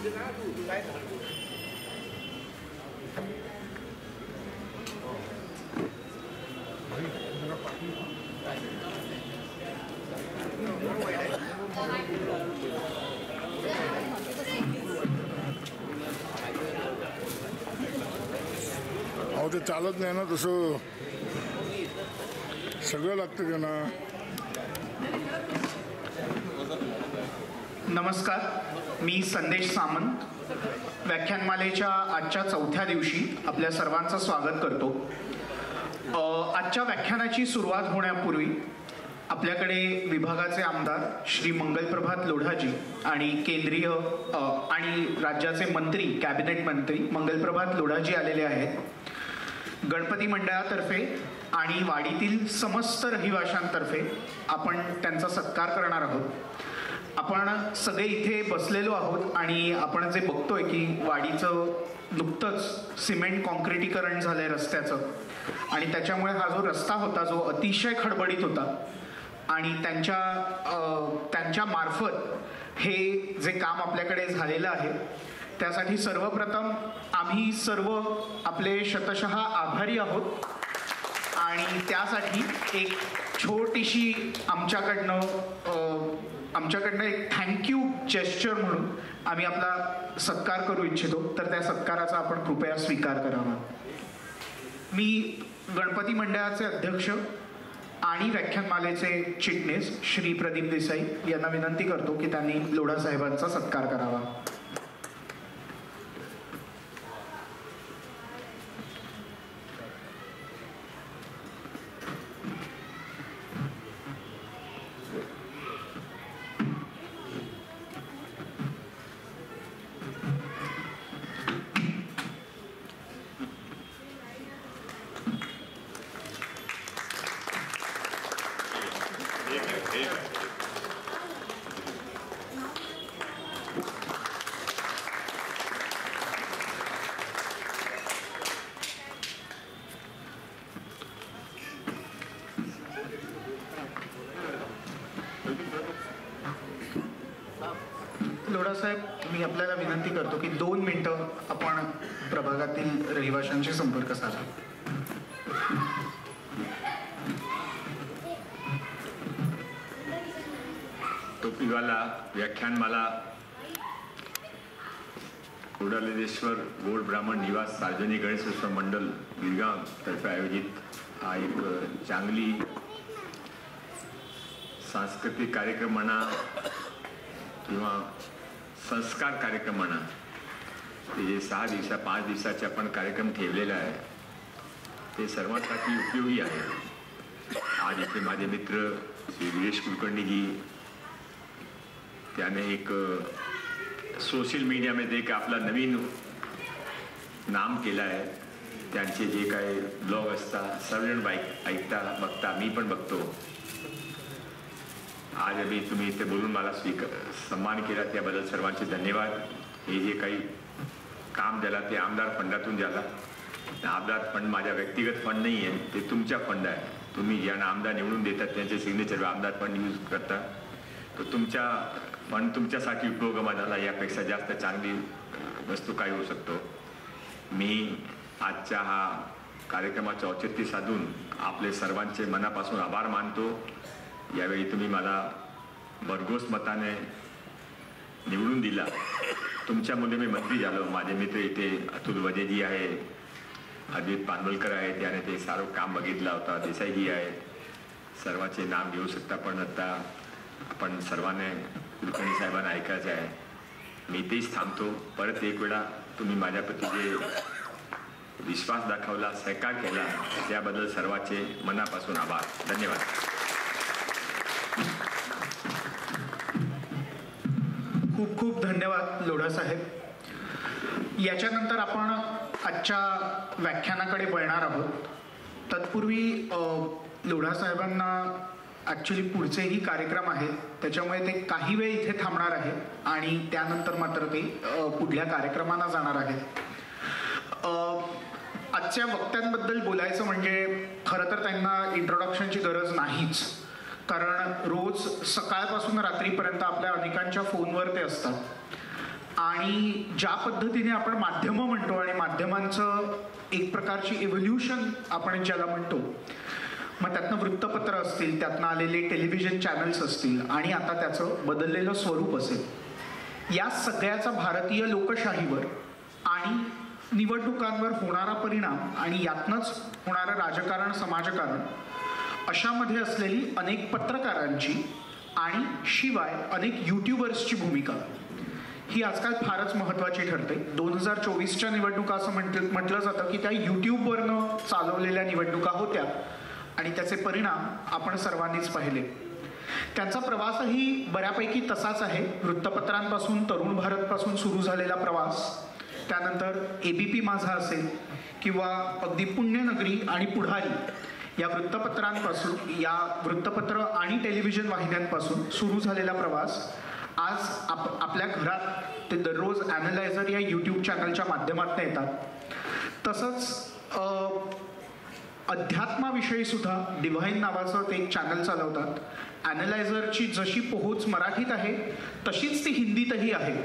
अहो ते चालत नाही ना तसं, सगळं लागतं त्यांना. नमस्कार, मी संदेश सामंत. व्याख्यानमालेच्या आजच्या चौथ्या दिवशी आपल्या सर्वांचं स्वागत करतो. आजच्या व्याख्यानाची सुरुवात होण्यापूर्वी आपल्याकडे विभागाचे आमदार श्री मंगलप्रभात लोढाजी आणि केंद्रीय आणि राज्याचे मंत्री, कॅबिनेट मंत्री मंगलप्रभात लोढाजी आलेले आहेत. गणपती मंडळातर्फे आणि वाडीतील समस्त रहिवाशांतर्फे आपण त्यांचा सत्कार करणार आहोत. आपण सगळे इथे बसलेलो आहोत आणि आपण जे बघतोय की वाडीचं नुकतंच सिमेंट कॉन्क्रिटीकरण झालंय रस्त्याचं, आणि त्याच्यामुळे हा जो रस्ता होता जो अतिशय खडबडीत होता, आणि त्यांच्या मार्फत हे जे काम आपल्याकडे झालेलं आहे त्यासाठी सर्वप्रथम आम्ही सर्व आपले शतशः आभारी आहोत. आणि त्यासाठी एक छोटीशी आमच्याकडनं एक थँक्यू जेस्चर म्हणून आम्ही आपला सत्कार करू इच्छितो. तर त्या सत्काराचा आपण कृपया स्वीकार करावा. मी गणपती मंडळाचे अध्यक्ष आणि व्याख्यानमालेचे चिटणीस श्री प्रदीप देसाई यांना विनंती करतो की त्यांनी लोढा साहेबांचा सत्कार करावा. लोढा साहेब, मी आपल्याला विनंती करतो की 2 मिनिटं आपण प्रभागातील रहिवाशांशी संपर्क साधा. टोपीवाला व्याख्यानमाला कोडालेश्वर गोड ब्राह्मण निवास सार्वजनिक गणेशोत्सव मंडळ गिरगाव तर्फे आयोजित हा एक चांगली सांस्कृतिक कार्यक्रम म्हणा किंवा संस्कार कार्यक्रम म्हणा, ते जे 5 दिवसाचे आपण कार्यक्रम ठेवलेला आहे ते सर्वांसाठी उपयोगी आहे. आज इथे माझे मित्र श्री वीरेश कुलकर्णीजी त्याने एक सोशल मीडियामध्ये एक आपला नवीन नाम केला आहे. त्यांचे जे काही ब्लॉग असतात सर्वजण ऐकता बघता, मी पण बघतो. आज तुम्ही इथे बोलून मला सन्मान केला त्याबद्दल सर्वांचे धन्यवाद. हे जे काही काम झालं ते आमदार फंडातून झाला. आमदार फंड माझा व्यक्तिगत फंड नाही आहे, ते तुमच्या फंड आहे. तुम्ही ज्यांना आमदार निवडून देतात त्यांचे सिग्नेचर आमदार फंड यूज करता. तर तुमच्या फंड तुमच्यासाठी उपयोगामध्ये झाला, यापेक्षा जास्त चांगली वस्तू काय होऊ शकतो. मी आजच्या हा कार्यक्रमाचे औचित्य साधून आपले सर्वांचे मनापासून आभार मानतो. यावेळी तुम्ही मला भरघोस मताने निवडून दिला. तुमच्यामुळे मी मंत्री झालो. माझे मित्र इथे अतुल वजेजी आहे, अद्वित पानवलकर आहेत, त्याने ते सारं काम बघितलं होता. देसाईजी आहेत, सर्वांचे नाम घेऊ शकता. पण आता आपण सर्वांनी कुलकर्णी साहेबांना ऐकायचं आहे. मी तेच थांबतो. परत एक वेळा तुम्ही माझ्याप्रती जे विश्वास दाखवला, सहकार केला त्याबद्दल सर्वांचे मनापासून आभार. धन्यवाद. खूप खूप धन्यवाद लोढा साहेब. याच्यानंतर आपण आजच्या व्याख्यानाकडे वळणार आहोत. तत्पूर्वी लोढा साहेबांना ॲक्च्युली पुढचेही कार्यक्रम आहेत, त्याच्यामुळे ते काही वेळ इथे थांबणार आहेत आणि त्यानंतर मात्र ते पुढल्या कार्यक्रमांना जाणार आहेत. आजच्या वक्त्यांबद्दल बोलायचं म्हणजे खरं तर त्यांना इंट्रोडक्शनची गरज नाहीच, कारण रोज सकाळपासून रात्रीपर्यंत आपल्या अनेकांच्या फोनवर ते असतात. आणि ज्या पद्धतीने आपण माध्यमं म्हणतो आणि माध्यमांचं एक प्रकारची इव्होल्युशन आपण ज्याला म्हणतो, मग त्यातनं वृत्तपत्र असतील, त्यातनं आलेले टेलिव्हिजन चॅनल्स असतील आणि आता त्याचं बदललेलं स्वरूप असेल, या सगळ्याचा भारतीय लोकशाहीवर आणि निवडणुकांवर होणारा परिणाम आणि यातनंच होणारं राजकारण, समाजकारण अशामध्ये असलेली अनेक पत्रकारांची आणि शिवाय अनेक यूट्यूबर्सची भूमिका ही आजकाल फारच महत्त्वाची ठरते. 2024च्या निवडणुका असं म्हटलं जातं की त्या यूट्यूबवरनं चालवलेल्या निवडणुका होत्या आणि त्याचे परिणाम आपण सर्वांनीच पाहिले. त्यांचा प्रवासही बऱ्यापैकी तसाच आहे. वृत्तपत्रांपासून, तरुण भारतपासून सुरू झालेला प्रवास, त्यानंतर ABP माझा असेल किंवा अगदी पुण्यनगरी आणि पुढारी या वृत्तपत्रांपासून, या वृत्तपत्र आणि टेलिव्हिजन वाहिन्यांपासून सुरू झालेला प्रवास आज आपल्या घरात ते दररोज ॲनालायझर या यूट्यूब चॅनलच्या माध्यमातून येतात. तसंच अध्यात्माविषयी सुद्धा डिव्हाइन नावाचं ते एक चॅनल चालवतात. ॲनालायझरची जशी पोहोच मराठीत आहे तशीच ती हिंदीतही आहे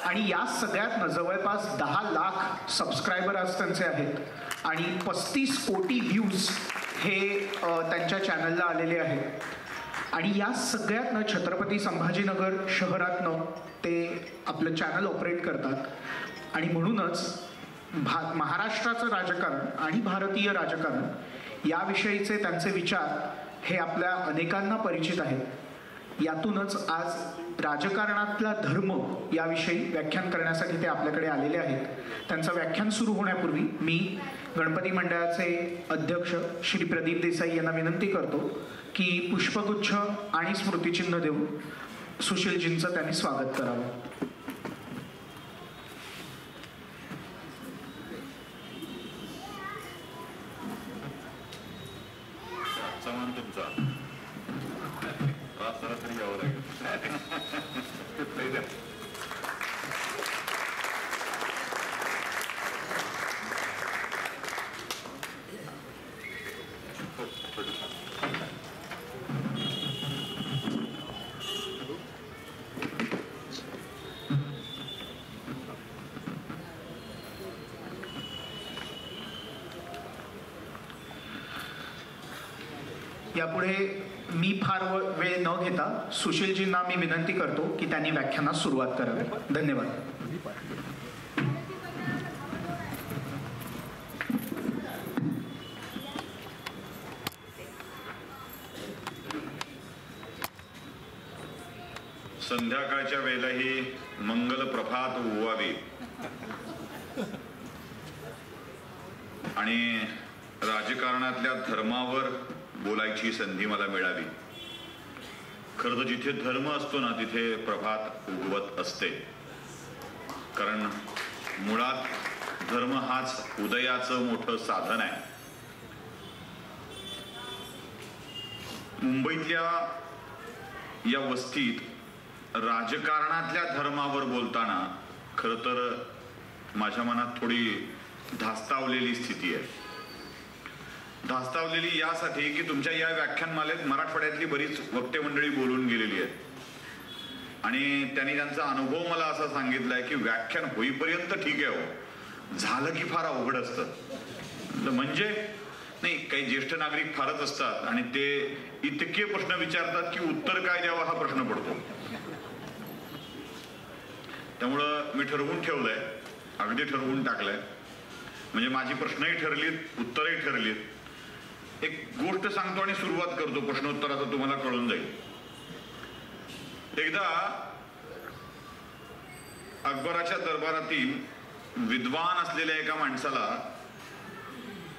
आणि या सगळ्यातनं जवळपास 10 लाख सबस्क्रायबर आज त्यांचे आहेत आणि 35 कोटी व्ह्यूज हे त्यांच्या चॅनलला आलेले आहेत. आणि या सगळ्यातनं छत्रपती संभाजीनगर शहरातनं ते आपलं चॅनल ऑपरेट करतात आणि म्हणूनच महाराष्ट्राचं राजकारण आणि भारतीय राजकारण याविषयीचे त्यांचे विचार हे आपल्या अनेकांना परिचित आहेत. यातूनच आज राजकारणातला धर्म याविषयी व्याख्यान करण्यासाठी ते आपल्याकडे आलेले आहेत. त्यांचं व्याख्यान सुरू होण्यापूर्वी मी गणपती मंडळाचे अध्यक्ष श्री प्रदीप देसाई यांना विनंती करतो की पुष्पगुच्छ आणि स्मृतिचिन्ह देऊन सुशीलजींचं त्यांनी स्वागत करावं. यापुढे मी फार वेळ न घेता सुशीलजींना मी विनंती करतो की त्यांनी व्याख्यानास सुरुवात करावी. धन्यवाद. संध्याकाळच्या वेळेलाही मंगल प्रभात ओवावी आणि राजकारणातल्या धर्मावर बोलायची संधी मला मिळावी. खरं तर जिथे धर्म असतो ना तिथे प्रभात उगवत असते, कारण मुळात धर्म हाच उदयाचं मोठं साधन आहे. मुंबईतल्या या वस्तीत राजकारणातल्या धर्मावर बोलताना खरं तर माझ्या मनात थोडी धास्तावलेली स्थिती आहे. धास्तावलेली यासाठी की तुमच्या या व्याख्यानमालेत मराठवाड्यातली बरीच वक्ते मंडळी बोलून गेलेली आहेत आणि त्यांनी त्यांचा अनुभव मला असा सांगितलाय की व्याख्यान होईपर्यंत ठीक आहे, हो झालं की फार अवघड असतं. म्हणजे नाही, काही ज्येष्ठ नागरिक फारच असतात आणि ते इतके प्रश्न विचारतात की उत्तर काय द्यावं हा प्रश्न पडतो. त्यामुळं मी ठरवून ठेवलंय, अगदी ठरवून टाकलंय, म्हणजे माझी प्रश्नही ठरलीत, उत्तरही ठरलीत. एक गोष्ट सांगतो आणि सुरुवात करतो प्रश्नोत्तराचं, तुम्हाला कळून जाईल. एकदा अकबराच्या दरबारातील विद्वान असलेल्या एका माणसाला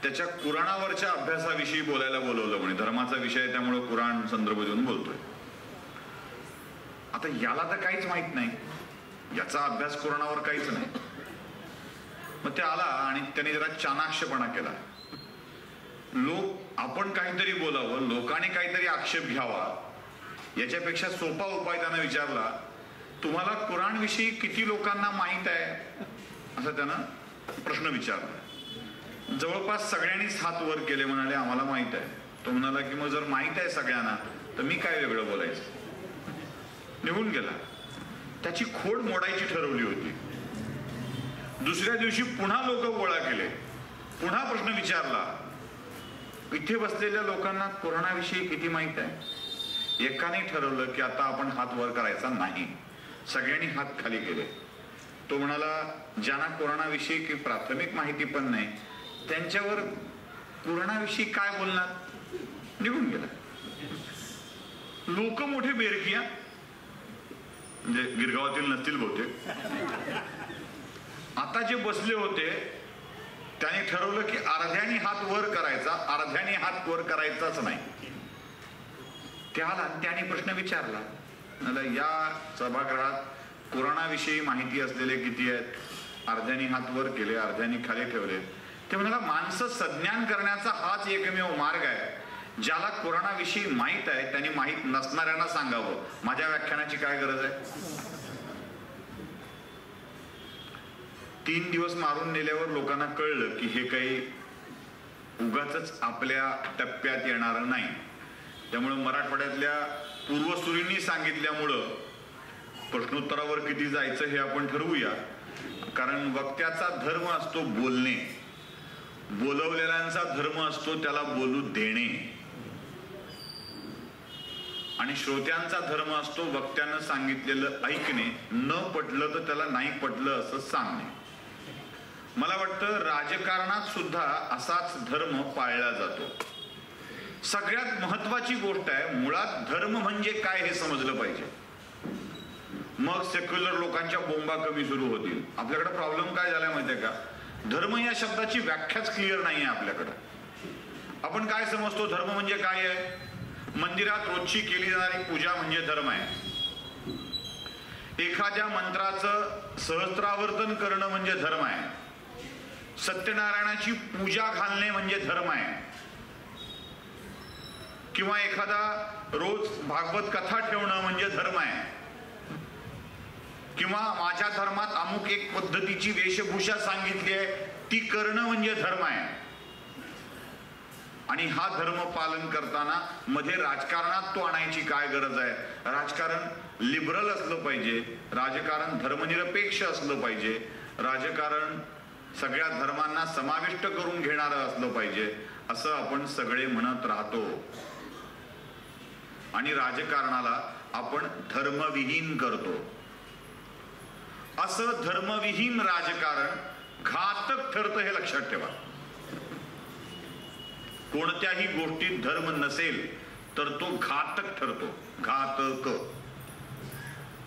त्याच्या कुराणावरच्या अभ्यासाविषयी बोलायला बोलवलं. म्हणे धर्माचा विषय त्यामुळे कुराण संदर्भ देऊन बोलतोय. आता याला तर काहीच माहित नाही, याचा अभ्यास कुराणावर काहीच नाही. मग ते आला आणि त्याने जरा चाणाक्षपणा केला. आपण काहीतरी बोलावं, लोकांनी काहीतरी आक्षेप घ्यावा, याच्यापेक्षा सोपा उपाय त्यानं विचारला, तुम्हाला कुराण विषयी किती लोकांना माहित आहे, असं त्यानं प्रश्न विचारला. जवळपास सगळ्यांनीच हात वर केले, म्हणाले आम्हाला माहित आहे. तो म्हणाला की मग जर माहित आहे सगळ्यांना तर मी काय वेगळं बोलायचं. निघून गेला. त्याची खोड मोडायची ठरवली होती. दुसऱ्या दिवशी पुन्हा लोक गोळा केले, पुन्हा प्रश्न विचारला, इथे बसलेल्या लोकांना कोरोनाविषयी किती माहित आहे? एकाने ठरवलं की आता आपण हात वर करायचा नाही. सगळ्यांनी हात खाली केले. तो म्हणाला, ज्यांना कोरोनाविषयी की प्राथमिक माहिती पण नाही त्यांच्यावर कोरोनाविषयी काय बोलणार? निघून गेला. लोक मोठे बेरकिया, म्हणजे गिरगावातील नसतील बहुतेक. आता जे बसले होते त्याने ठरवलं की अर्ध्याने हात वर करायचा, अर्ध्याने हात वर करायचाच नाही. त्याने प्रश्न विचारला, या सभागृहात कोरोनाविषयी माहिती असलेले किती आहेत? अर्ध्याने हात वर केले, अर्ध्याने खाली ठेवले. ते म्हणाला, माणसं संज्ञान करण्याचा हाच एकमेव मार्ग आहे. ज्याला कोरोनाविषयी माहित आहे त्यांनी माहित नसणाऱ्यांना सांगावं. माझ्या व्याख्यानाची काय गरज आहे? 3 दिवस मारून नेल्यावर लोकांना कळलं की हे काही उगाच आपल्या टप्प्यात येणार नाही. त्यामुळे मराठवाड्यातल्या पूर्वसुरींनी सांगितल्यामुळं प्रश्नोत्तरावर किती जायचं हे आपण ठरवूया. कारण वक्त्याचा धर्म असतो बोलणे, बोलवलेल्यांचा धर्म असतो त्याला बोलू देणे, आणि श्रोत्यांचा धर्म असतो वक्त्यानं सांगितलेलं ऐकणे, न पटलं तर त्याला नाही पटलं असं सांगणे. मला वाटतं राजकारणात सुद्धा असाच धर्म पाळला जातो. सगळ्यात महत्वाची गोष्ट आहे, मुळात धर्म म्हणजे काय हे समजलं पाहिजे. मग सेक्युलर लोकांच्या बोंबा कमी सुरू होतील. आपल्याकडे प्रॉब्लेम काय झालाय माहितीये का? धर्म या शब्दाची व्याख्याच क्लिअर नाही आहे आपल्याकडे. आपण काय समजतो धर्म म्हणजे काय आहे? मंदिरात रोजची केली जाणारी पूजा म्हणजे धर्म आहे. एखाद्या मंत्राचं सहस्त्रावर्तन करणं म्हणजे धर्म आहे. सत्यनारायणाची पूजा घालणे म्हणजे धर्म आहे. किंवा एखादा रोज भागवत कथा ठेवणं म्हणजे धर्म आहे. किंवा माझ्या धर्मात अमुक एक पद्धतीची वेशभूषा सांगितली आहे ती करणं म्हणजे धर्म आहे. आणि हा धर्म पालन करताना मध्ये राजकारणात तो आणायची काय गरज आहे? राजकारण लिबरल असलं पाहिजे, राजकारण धर्मनिरपेक्ष असलं पाहिजे, राजकारण सगळ्या धर्मांना समाविष्ट करून घेणारं असलं पाहिजे, असं आपण सगळे म्हणत राहतो. आणि राजकारणाला आपण धर्मविहीन करतो. असं धर्मविहीन राजकारण घातक ठरतं हे लक्षात ठेवा. कोणत्याही गोष्टीत धर्म नसेल तर तो घातक ठरतो. घातक,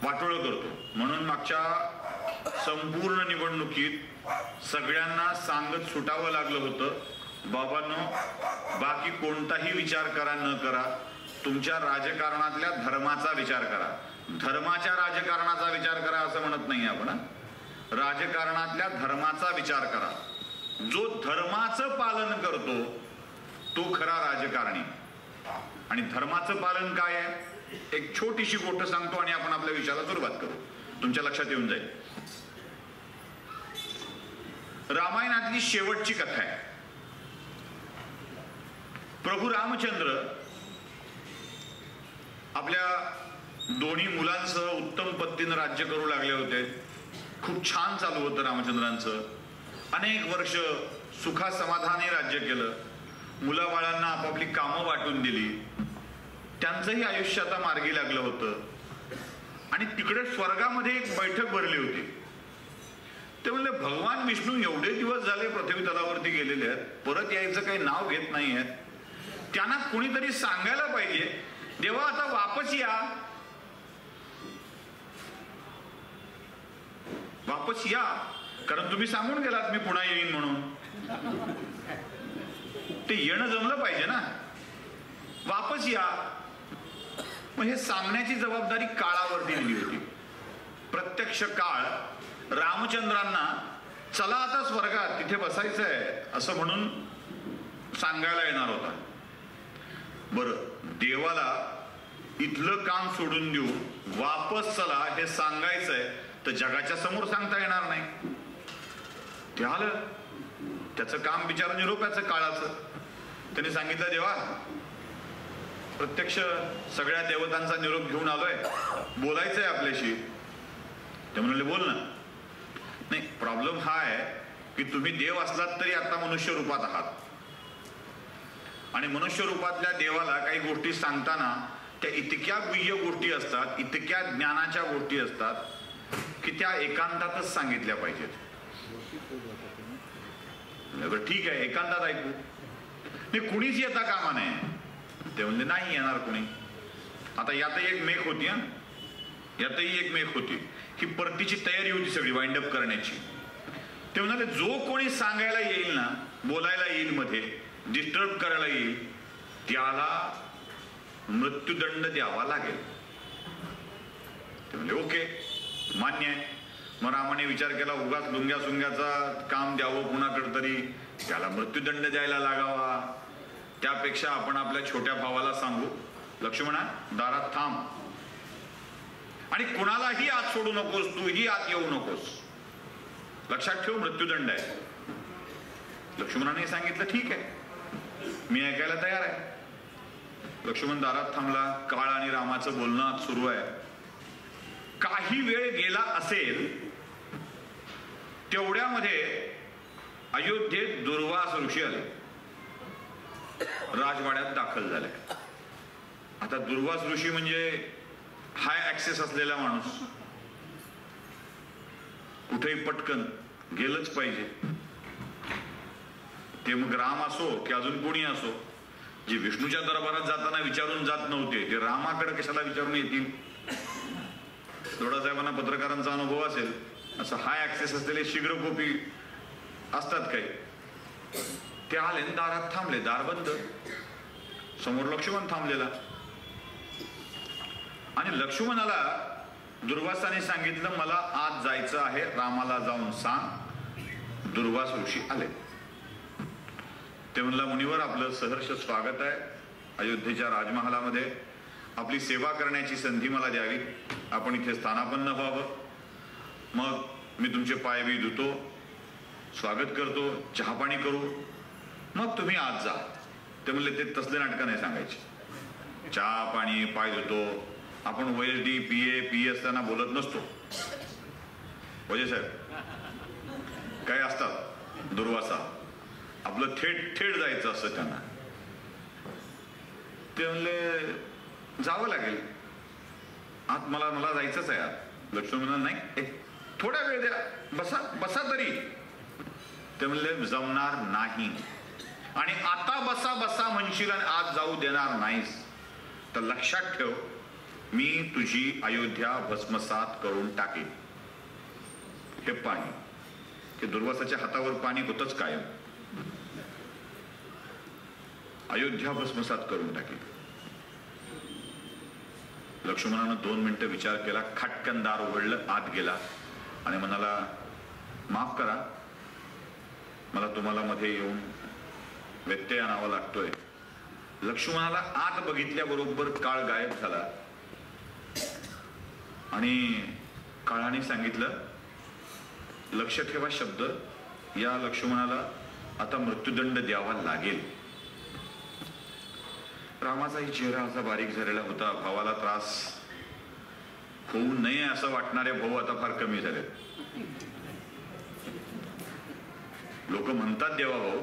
वाटोळ करतो. म्हणून मागच्या संपूर्ण निवडणुकीत सगळ्यांना सांगत सुटावं लागलं होतं, बाबांनो बाकी कोणताही विचार करा न करा, तुमच्या राजकारणातल्या धर्माचा विचार करा. धर्माच्या राजकारणाचा विचार करा असं म्हणत नाही आपण. राजकारणातल्या धर्माचा विचार करा. जो धर्माचं पालन करतो तो खरा राजकारणी. आणि धर्माचं पालन काय आहे? एक छोटीशी गोष्ट सांगतो आणि आपण आपल्या विषयाला सुरुवात करू. तुमच्या लक्षात येऊन जाईल. रामायणातली शेवटची कथा आहे. प्रभू रामचंद्र आपल्या दोन्ही मुलांसह उत्तम पद्धतीने राज्य करू लागले होते. खूप छान चालू होतं रामचंद्रांचं. अनेक वर्ष सुखा समाधाने राज्य केलं. मुलाबाळांना आपापली कामं वाटून दिली. त्यांचंही आयुष्य आता मार्गी लागलं होतं. आणि तिकडे स्वर्गामध्ये एक बैठक भरली होती. ते म्हणले, भगवान विष्णू एवढे दिवस झाले पृथ्वी तलावरती गेलेले आहेत, परत यायचं काही नाव घेत नाही आहेत. त्यांना कुणीतरी सांगायला पाहिजे, देवा आता वापस या, वापस या, कारण तुम्ही सांगून गेलात मी पुन्हा येईन म्हणून. ते येणं जमलं पाहिजे ना, वापस या. मग हे सांगण्याची जबाबदारी काळावरती दिली होती. प्रत्यक्ष काळ रामचंद्रांना चला आता स्वर्गात तिथे बसायचं आहे असं म्हणून सांगायला येणार होता. बरं, देवाला इथलं काम सोडून देऊन वापस चला हे सांगायचंय तर जगाच्या समोर सांगता येणार नाही. ते आलं, त्याचं काम बिचार निरोपाचं काळाचं. त्यांनी सांगितलं, देवा प्रत्यक्ष सगळ्या देवतांचा निरोप घेऊन आलोय, बोलायचंय आपल्याशी. ते म्हणाले बोल ना. नाही, प्रॉब्लेम हा आहे की तुम्ही देव असलात तरी आता मनुष्य रूपात आहात, आणि मनुष्य रूपातल्या देवाला काही गोष्टी सांगताना त्या इतक्या गुह्य गोष्टी असतात, इतक्या ज्ञानाच्या गोष्टी असतात की त्या एकांतातच सांगितल्या पाहिजेत. ठीक आहे, एकांतात ऐकू. नाही, कुणीच येता कामा नये. ते म्हणले नाही येणार कुणी. आता यातही एक मेक होती, यातही एक मेक होती की परतीची तयारी होती सगळी वाइंड अप करण्याची. ते म्हणाले जो कोणी सांगायला येईल ना, बोलायला येईल, मध्ये डिस्टर्ब करायला येईल, त्याला मृत्यूदंड द्यावा लागेल. ते म्हणले ओके, मान्य आहे. मग रामाने विचार केला, उगाच लुंग्या सुंग्याचा काम द्यावं कुणाकडे तरी, त्याला मृत्यूदंड द्यायला लागावा, त्यापेक्षा आपण आपल्या छोट्या भावाला सांगू, लक्ष्मणा दारात थांब आणि कुणालाही आत सोडू नकोस, तूही आत येऊ नकोस, लक्षात ठेव मृत्यूदंड आहे. लक्ष्मणाने सांगितलं ठीक आहे, मी ऐकायला तयार आहे. लक्ष्मण दारात थांबला. काळ आणि रामाचं बोलणं आज सुरू आहे. काही वेळ गेला असेल तेवढ्यामध्ये अयोध्येत दुर्वास ऋषी आले, राजवाड्यात दाखल झाले. आता दुर्वास ऋषी म्हणजे हाय ऍक्सेस असलेला माणूस, कुठेही पटकन गेलंच पाहिजे. ते मग राम असो की अजून कोणी असो, जे विष्णूच्या दरबारात जाताना विचारून जात नव्हते ते रामाकडे कशाला विचारून येतील. साहेबांना पत्रकारांचा अनुभव असेल, असं हाय ऍक्सेस असलेले शीघ्रकोपी असतात काही. ते आले, दारात थांबले, दार बंद, समोर लक्ष्मण थांबलेला. आणि लक्ष्मणाला दुर्वासाने सांगितलं मला आज जायचं आहे, रामाला जाऊन सांग. दुर्वास ऋषी आले. ते म्हणला मुनिवर आपलं सहर्ष स्वागत आहे अयोध्येच्या राजमहालामध्ये. आपली सेवा करण्याची संधी मला द्यावी, आपण इथे स्थानापन्न व्हावं. मग मी तुमचे पाय बी धुतो, स्वागत करतो, चहापाणी करू, मग तुम्ही आज जा. ते म्हणले ते तसले नाटकं नाही सांगायचे. चहा पाणी पाय धुतो आपण OSD PA असताना बोलत नसतो. वजे साहेब काय असतात दुर्वासा, आपलं थेट थेट जायचं असं त्यांना. ते म्हणले जावं लागेल आत, मला जायचंच आहे आत. लक्ष्मण म्हणाल नाही थोडा वेळ द्या, बसा तरी. ते म्हणले जमणार नाही, आणि आता बसा म्हणशील आणि आज जाऊ देणार नाहीस तर लक्षात ठेव मी तुझी अयोध्या भस्मसात करून टाकेन. हे पाणी, हे दुर्वासाच्या हातावर पाणी होतच कायम. अयोध्या भस्मसात करून टाकेन. लक्ष्मणानं 2 मिनिटं विचार केला, खटकन दार उघडलं, आत गेला आणि म्हणाला माफ करा, मला तुम्हाला मध्ये येऊन व्यत्यय आणावा लागतोय. लक्ष्मणाला आत बघितल्याबरोबर काळ गायब झाला आणि काळाने सांगितलं लक्ष ठेवा शब्द, या लक्ष्मणाला आता मृत्यूदंड द्यावा लागेल. रामाचाही चेहरा असा बारीक झालेला होता. भावाला त्रास होऊ नये असं वाटणारे भाऊ आता फार कमी झाले. लोक म्हणतात देवा भाऊ,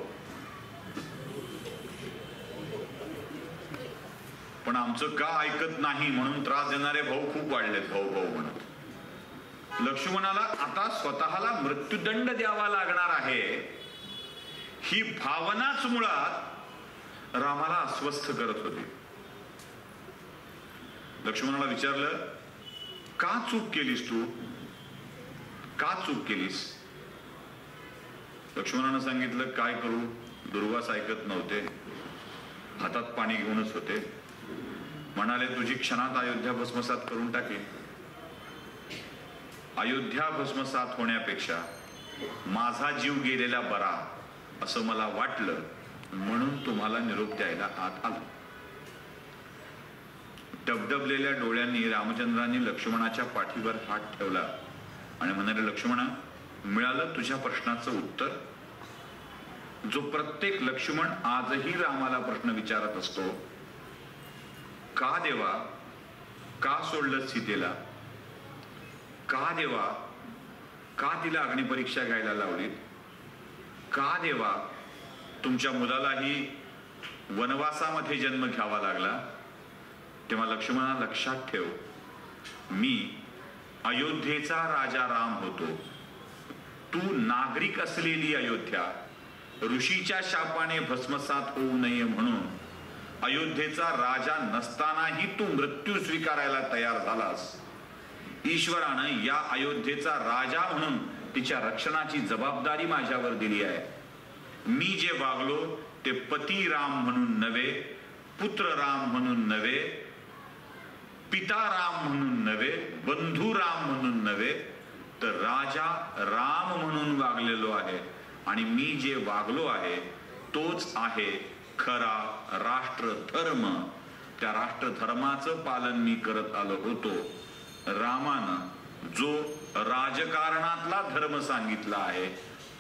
पण आमचं का ऐकत नाही म्हणून त्रास देणारे भाऊ खूप वाढलेत. भाऊ भाऊ म्हणत. लक्ष्मणाला आता स्वतःला मृत्यूदंड द्यावा लागणार आहे ही भावनाच मुळात रामाला अस्वस्थ करत होती. लक्ष्मणाला विचारलं का चूक केलीस तू, का चूक केलीस. लक्ष्मणानं सांगितलं काय करू, दुर्वास ऐकत नव्हते, हातात पाणी घेऊनच होते. म्हणाले तुझी क्षणात अयोध्या भस्मसात करून टाकेन. अयोध्या भस्मसात होण्यापेक्षा माझा जीव गेलेला बरा असं मला वाटलं म्हणून तुम्हाला निरोप द्यायला आत आलो. डबडबलेल्या डोळ्यांनी रामचंद्रांनी लक्ष्मणाच्या पाठीवर हात ठेवला आणि म्हणाले लक्ष्मणा, मिळालं तुझ्या प्रश्नाचं उत्तर. जो प्रत्येक लक्ष्मण आजही रामाला प्रश्न विचारत असतो, का देवा, का सोडलं सीतेला, का देवा का तिला अग्निपरीक्षा घ्यायला लावलीत? का देवा तुमच्या मुलालाही वनवासामध्ये जन्म घ्यावा लागला? तेव्हा लक्ष्मणा लक्षात ठेव, मी अयोध्येचा राजा राम होतो, तू नागरिक असलेली अयोध्या ऋषीच्या शापाने भस्मसात होऊ नये म्हणून अयोध्येचा राजा नसतानाही तू मृत्यू स्वीकारायला तयार झालास. ईश्वरानं या अयोध्येचा राजा म्हणून तिच्या रक्षणाची जबाबदारी माझ्यावर दिली आहे. मी जे वागलो ते पती राम म्हणून नव्हे, पुत्र राम म्हणून नव्हे, पिता राम म्हणून नव्हे, बंधू राम म्हणून नव्हे, तर राजा राम म्हणून वागलेलो आहे. आणि मी जे वागलो आहे तोच आहे खरा राष्ट्रधर्म. त्या राष्ट्रधर्माचं पालन मी करत आलो होतो. रामानं जो राजकारणातला धर्म सांगितला आहे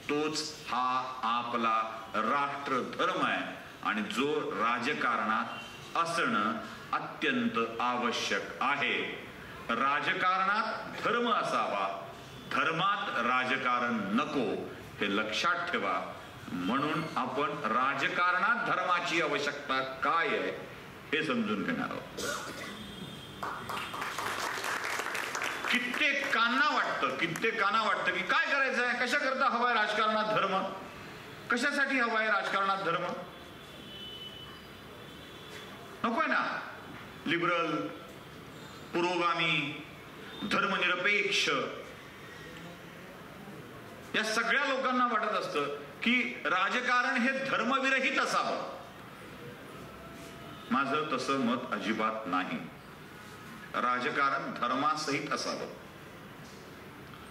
तोच हा आपला राष्ट्रधर्म आहे. आणि जो राजकारणात असणं अत्यंत आवश्यक आहे. राजकारणात धर्म असावा, धर्मात राजकारण नको, हे लक्षात ठेवा. म्हणून आपण राजकारणात धर्माची आवश्यकता काय आहे हे समजून घेणार आहोत. कित्येकांना वाटतं की काय करायचं आहे, कशा करता हवाय राजकारणात धर्म, कशासाठी हवाय राजकारणात धर्म? नकोय ना. लिबरल, पुरोगामी, धर्मनिरपेक्ष या सगळ्या लोकांना वाटत असतं की राजकारण हे धर्मविरहित असावं. माझं तसं मत अजिबात नाही. राजकारण धर्मासहित असावं.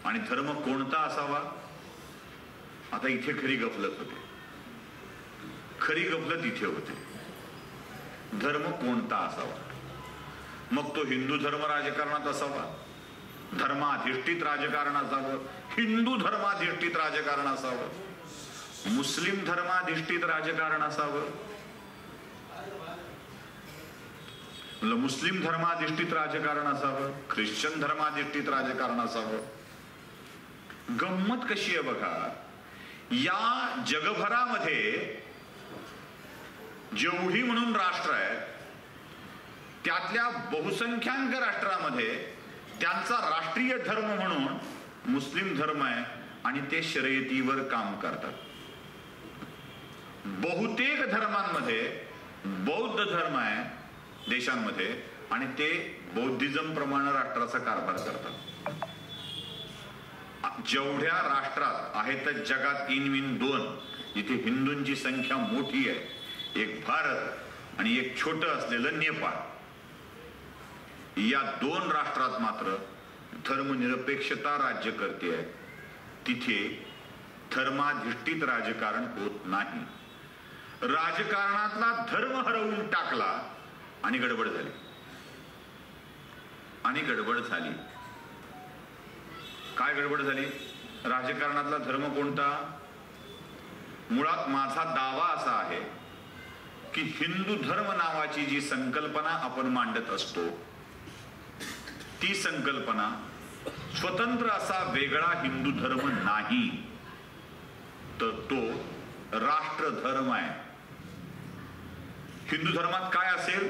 आणि धर्म कोणता असावा? आता इथे खरी गफलत होते. खरी गफलत इथे होते. धर्म कोणता असावा? मग तो हिंदू धर्म राजकारणात असावा, धर्माधिष्ठित राजकारण असावं, हिंदू धर्माधिष्ठित राजकारण असावं, मुस्लिम धर्माधिष्ठित राजकारण असावं, मुस्लिम धर्माधिष्ठित राजकारण असावं, ख्रिश्चन धर्माधिष्ठित राजकारण असावं. गंमत कशी आहे बघा, या जगभरामध्ये जेवढी म्हणून राष्ट्र आहेत त्यातल्या बहुसंख्याक राष्ट्रामध्ये त्यांचा राष्ट्रीय धर्म म्हणून मुस्लिम धर्म आहे आणि ते शर्यतीवर काम करतात. बहुतेक धर्मांमध्ये बौद्ध धर्म आहे देशांमध्ये आणि ते बौद्धिझम प्रमाणे राष्ट्राचा कारभार करतात. जेवढ्या राष्ट्रात आहेत जगात इनमिन 2, जिथे हिंदूंची संख्या मोठी आहे, एक भारत आणि एक छोटं असलेलं नेपाळ. या 2 राष्ट्रात मात्र धर्मनिरपेक्षता राज्य करते आहे. तिथे धर्माधिष्ठित राजकारण होत नाही. राजकारणातला धर्म हरवून टाकला आणि गडबड झाली. काय गडबड झाली? राजकारणातला धर्म कोणता? मुळात माझा दावा असा आहे की हिंदू धर्म नावाची जी संकल्पना आपण मांडत असतो ती संकल्पना स्वतंत्र असा वेगळा हिंदू धर्म नाही, तर तो राष्ट्रधर्म आहे. हिंदू धर्मात काय असेल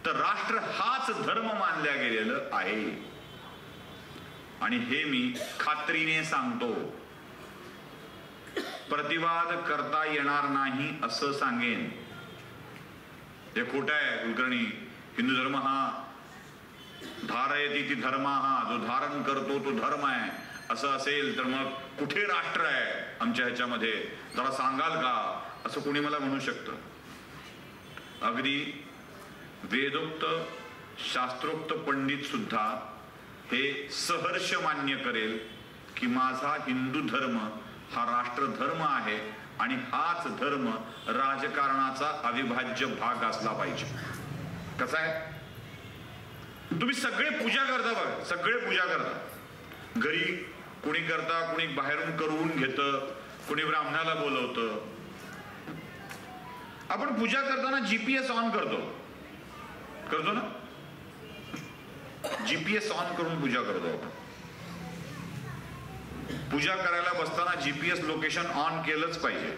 तर राष्ट्र हाच धर्म मानल्या गेलेलं आहे. आणि हे मी खात्रीने सांगतो, प्रतिवाद करता येणार नाही असं सांगेन. हे खोटं आहे कुलकर्णी. हिंदू धर्म हा धारयति ती धर्म, हा जो धारण करतो तो धर्म आहे असं असेल तर मग कुठे राष्ट्र आहे आमच्या ह्याच्यामध्ये, जरा सांगाल का, असं कोणी मला म्हणू शकतं. अगदी वेदोक्त शास्त्रोक्त पंडित सुद्धा हे सहर्ष मान्य करेल की माझा हिंदू धर्म हा राष्ट्रधर्म आहे आणि हाच धर्म राजकारणाचा अविभाज्य भाग असला पाहिजे. कसा आहे? तुम्ही सगळे पूजा करता बघा, सगळे पूजा करता. घरी कुणी करता, कुणी बाहेरून करून घेतं, कुणी ब्राह्मणाला बोलवतं. आपण पूजा करताना जीपीएस ऑन करतो ना, जीपीएस ऑन करून पूजा करतो आपण. पूजा करायला बसताना GPS लोकेशन ऑन केलंच पाहिजे.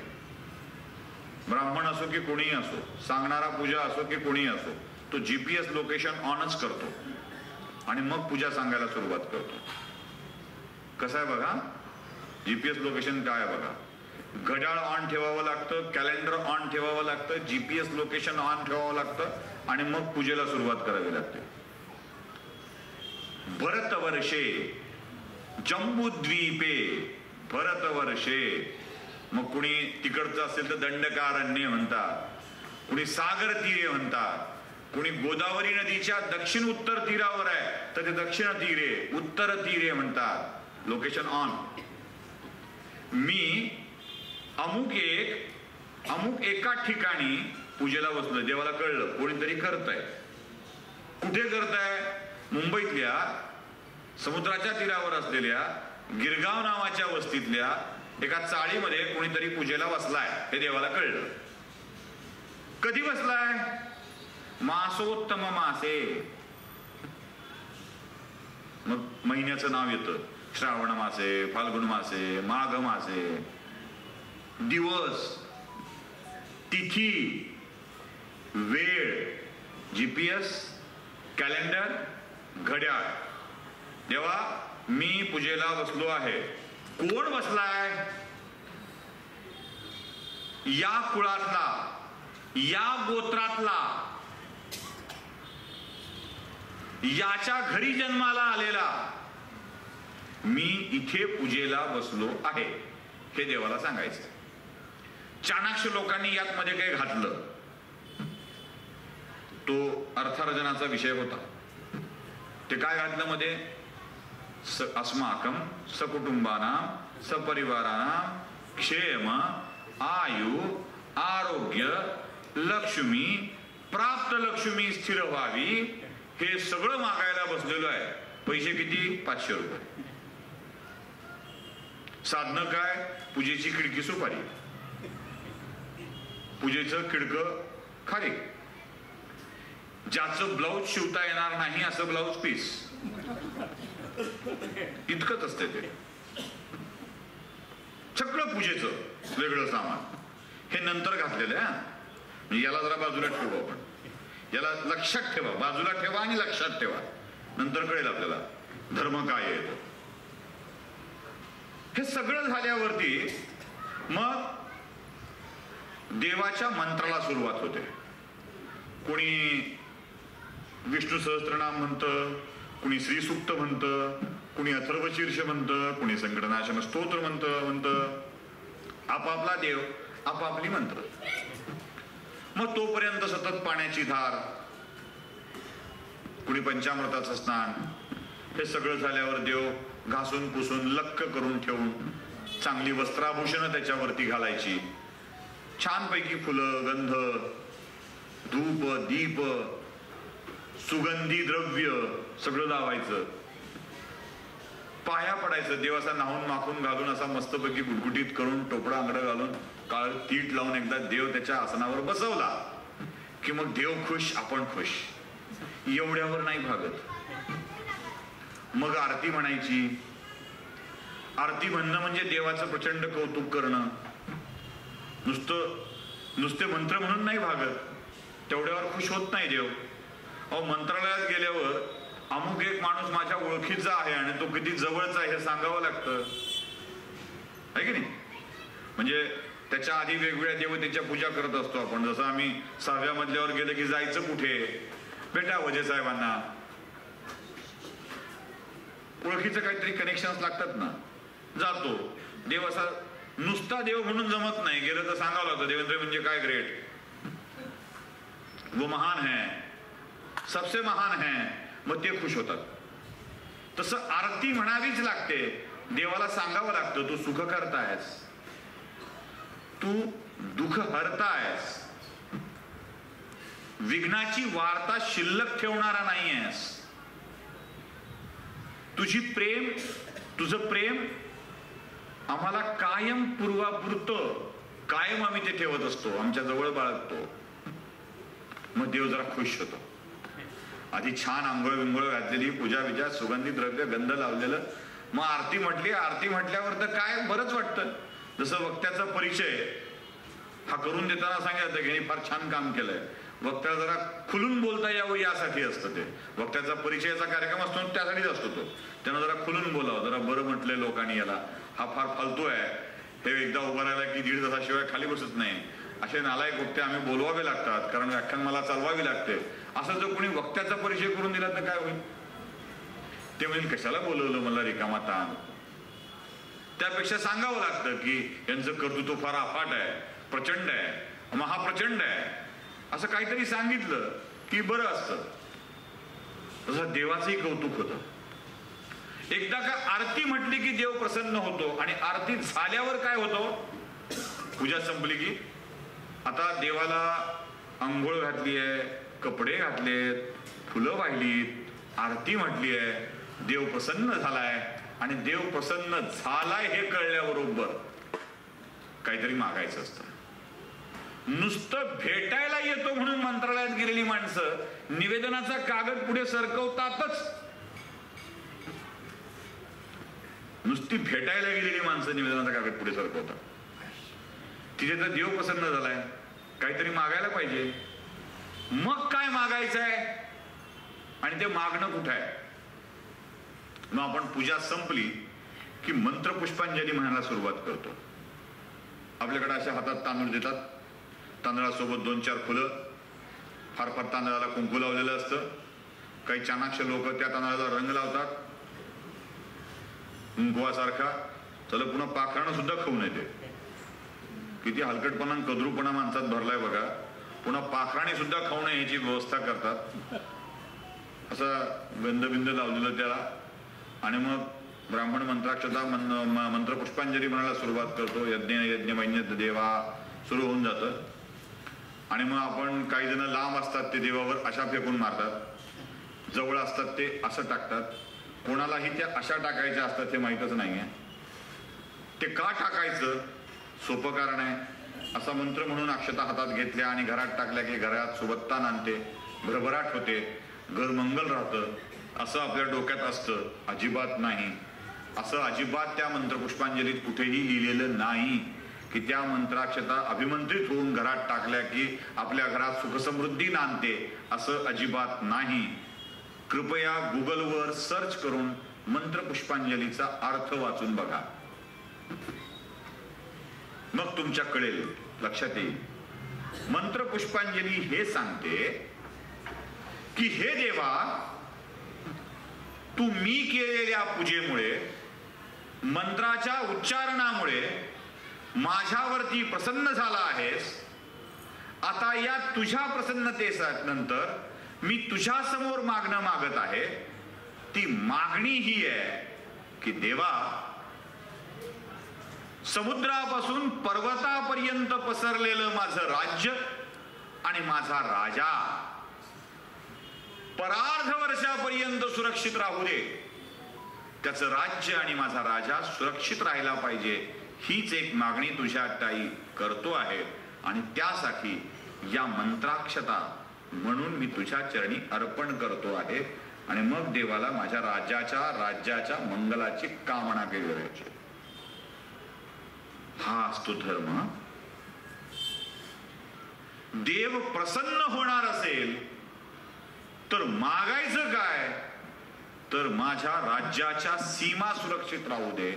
ब्राह्मण असो की कोणीही असो, सांगणारा पूजा असो की कोणीही असो, तो GPS लोकेशन ऑनच करतो आणि मग पूजा सांगायला सुरुवात करतो. कसं आहे बघा, GPS लोकेशन काय आहे बघा. घड्याळ ऑन ठेवावं लागतं, कॅलेंडर ऑन ठेवावं लागतं, GPS लोकेशन ऑन ठेवावं लागतं आणि मग पूजेला सुरुवात करावी लागते. भरतवर्षे जम्बूद्वीपे भरतवर्षे. मग कुणी तिकडचं असेल तर दंडकारण्य म्हणतात, कुणी सागर तीरे म्हणतात, कुणी गोदावरी नदीच्या दक्षिण उत्तर तीरावर आहे तर ते दक्षिण तीरे उत्तर तीरे म्हणतात. Location on. मी अमुक एका ठिकाणी पूजेला बसलो, देवाला कळलं कोणीतरी करताय. कुठे करताय? मुंबईतल्या समुद्राच्या तीरावर असलेल्या गिरगाव नावाच्या वस्तीतल्या एका चाळीमध्ये कोणीतरी पूजेला बसलाय हे देवाला कळलं. कधी बसलाय? मासोत्तम मासे. मग महिन्याचं नाव येतं, श्रावण मासे, फाल्गुन मासे, माघ मासे. दिवस, तिथी, वेळ, GPS, कॅलेंडर, घड्याळ. देवा मी पूजेला बसलो आहे. कोण बसलाय? या कुळातला, या गोत्रातला, याच्या घरी जन्माला आलेला मी इथे पूजेला बसलो आहे हे देवाला सांगायचं. चाणाक्ष लोकांनी यात मध्ये काही घातलं, तो अर्थार्जनाचा विषय होता. ते काय घातलं मध्ये? अस्माकं सकुटुंबानां सपरिवाराणां क्षेम आयु आरोग्य लक्ष्मी प्राप्त लक्ष्मी स्थिर व्हावी हे सगळं मागायला बसलेलो आहे. पैसे किती? 500 रुपये. साधनं काय? पूजेची खिडकी सुपारी, पूजेचं खिडकं खाली, ज्याचं ब्लाऊज शिवता येणार नाही असं ब्लाऊज पीस, इतकंच असते ते. सगळं पूजेचं वेगळं सामान हे नंतर घातलेलं आहे. याला जरा बाजूला ठेवू आपण, याला लक्षात ठेवा, बाजूला ठेवा आणि लक्षात ठेवा, नंतर कळेल आपल्याला धर्म काय आहे. हे सगळं झाल्यावरती मग देवाच्या मंत्राला सुरुवात होते. कोणी विष्णू सहस्त्रनाम म्हणतं, कुणी श्रीसूक्त म्हणतं, कुणी अथर्वशीर्ष म्हणतं, कुणी संकटनाशन स्तोत्र म्हणतं. आपापला देव आपापली मंत्र. मग तोपर्यंत सतत पाण्याची धार, कुणी पंचामृताचं स्नान. हे सगळं झाल्यावर देव घासून पुसून लक्क करून ठेवून चांगली वस्त्राभूषणं त्याच्यावरती घालायची, छानपैकी फुलं, गंध, धूप, दीप, सुगंधी द्रव्य सगळं लावायचं. पाया पडायचं, देवाचा नाहून माखून घालून असा मस्तपैकी गुटगुटीत करून टोपडा आंगडं घालून काळ तीट लावून एकदा देव त्याच्या आसनावर बसवला की मग देव खुश, आपण खुश. एवढ्यावर नाही भागत. मग आरती म्हणायची. आरती म्हणणं म्हणजे देवाचं प्रचंड कौतुक करणं. नुसते मंत्र म्हणून नाही भागत, तेवढ्यावर खुश होत नाही देव. अहो मंत्रालयात गेल्यावर अमुक एक माणूस माझ्या ओळखीचा आहे आणि तो किती जवळचा आहे हे सांगावं लागतं, आहे की नाही? म्हणजे त्याच्या आधी वेगवेगळ्या देवतेच्या पूजा करत असतो आपण. जसं आम्ही 6व्या मजल्यावर गेलं की जायचं कुठे? बेटा वजे साहेबांना. ओळखीचं काहीतरी कनेक्शन लागतात ना, जातो. देव असा नुसता देव म्हणून जमत नाही, गेलं तर सांगावं लागतं देवेंद्र म्हणजे काय ग्रेट, वो महान है, सबसे महान है. मग ते खुश होतात. तसं आरती म्हणावीच लागते, देवाला सांगावं लागतं तू सुख करतायस, तू दुःख हरतायस, विघ्नाची वार्ता शिल्लक ठेवणारा नाहीयेस. तुझं प्रेम आम्हाला कायम पूर्वापुरत कायम आम्ही ते ठेवत असतो, आमच्या जवळ बाळगतो. मग देव जरा खुश होतो. आधी छान आंघोळ विंघोळ घातलेली, पूजा विजा, सुगंधी द्रव्य, गंध लावलेलं, मग आरती म्हटल्यावर तर काय बरंच वाटतं. जसं वक्त्याचा परिचय हा करून देताना सांगितलं की फार छान काम केलंय, वक्त्याला जरा खुलून बोलता यावं यासाठी असतं ते. वक्त्याचा परिचयाचा कार्यक्रम असतो त्यासाठीच असतो तो. त्यानं जरा खुलून बोलावं, जरा बरं म्हटलंय लोकांनी याला, हा फार फालतू आहे, हे एकदा उभा राहिला की 1.5 तासाशिवाय खाली बसत नाही, असे नालायक वक्ते आम्ही बोलवावे लागतात कारण व्याख्यान मला चालवावी लागते. असं जर कोणी वक्त्याचा परिचय करून दिला तर काय होईल? ते म्हणजे कशाला बोलवलं मला रिकामा ताण. त्यापेक्षा सांगावं लागतं की यांचं कर्तृत्व फार अफाट आहे, प्रचंड आहे, महाप्रचंड आहे, असं काहीतरी सांगितलं की बरं असतं. तसं देवाचंही कौतुक होतं. एकदा का आरती म्हटली की देव प्रसन्न होतो, आणि आरती झाल्यावर काय होतो? पूजा संपली की आता देवाला अंघोळ घातली आहे, कपडे घातलेत, फुलं वाहिलीत, आरती म्हटली आहे, देव प्रसन्न झालाय, आणि देव प्रसन्न झालाय हे कळल्याबरोबर काहीतरी मागायचं असतं. नुसतं भेटायला येतो म्हणून मंत्रालयात गेलेली माणसं निवेदनाचा कागद पुढे सरकवतातच. नुसती भेटायला गेलेली माणसं निवेदनाचा कागद पुढे सरकवतात. तिथे तर देव प्रसन्न झालाय, काहीतरी मागायला पाहिजे. मग काय मागायचं आहे आणि ते मागणं कुठं आहे? मग आपण पूजा संपली की मंत्र पुष्पांजली म्हणायला सुरुवात करतो. आपल्याकडे अशा हातात तांदूळ देतात, तांदळासोबत 2-4 फुलं, फार फार तांदळाला कुंकू लावलेलं असतं. काही चाणाक्ष लोक त्या तांदळाला रंग लावतात कुंकुवासारखा. चला पुन्हा पाखरानं सुद्धा खाऊन येते. किती हलकटपणा कद्रूपणा माणसात भरलाय बघा. पुन्हा पाखराने सुद्धा खाऊ नये याची व्यवस्था करतात. असा गंधबिंद लावलेलं त्याला, आणि मग ब्राह्मण मंत्राक्षता मंत्र पुष्पांजली म्हणायला सुरुवात करतो. यज्ञ वैन्य देवा सुरू होऊन जातं. आणि मग आपण काही जण लांब असतात ते देवावर अशा फेकून मारतात, जवळ असतात ते असं टाकतात. कोणालाही त्या अशा टाकायच्या असतात हे माहीतच नाहीये. ते का टाकायचं? सोपं कारण आहे. असा मंत्र म्हणून अक्षता हातात घेतल्या आणि घरात टाकल्या की घरात सुबत्ता नांदते, भरभराट होते, घर मंगल राहतं, असं आपल्या डोक्यात असतं. अजिबात नाही. असं अजिबात त्या मंत्रपुष्पांजलीत कुठेही लिहिलेलं नाही की त्या मंत्राक्षता अभिमंत्रित होऊन घरात टाकल्या की आपल्या घरात सुखसमृद्धी नांदते. असं अजिबात नाही. कृपया गुगलवर सर्च करून मंत्रपुष्पांजलीचा अर्थ वाचून बघा, मग तुमच्या कळेल, लक्षात येईल. मंत्रपुष्पांजली हे सांगते की हे देवा, तू मी केलेल्या पूजेमुळे, मंत्राच्या उच्चारणामुळे माझ्यावरती प्रसन्न झाला आहेस. आता या तुझ्या प्रसन्नतेनंतर मी तुझ्या समोर मागणं मागत आहे. ती मागणी ही आहे की देवा, समुद्रापासून पर्वतापर्यंत पसरलेलं माझं राज्य आणि माझा राजा परार्ध वर्षापर्यंत सुरक्षित राहू दे. त्याचं राज्य आणि माझा राजा सुरक्षित राहिला पाहिजे, हीच एक मागणी तुझ्या ठायी करतो आहे. आणि त्यासाठी या मंत्राक्षता म्हणून मी तुझ्या चरणी अर्पण करतो आहे. आणि मग देवाला माझ्या राज्याच्या मंगलाची कामना केली पाहिजे. हा असतो धर्म. देव प्रसन्न होणार असेल तर मागायचं काय? तर माझ्या राज्याच्या सीमा सुरक्षित राहू दे,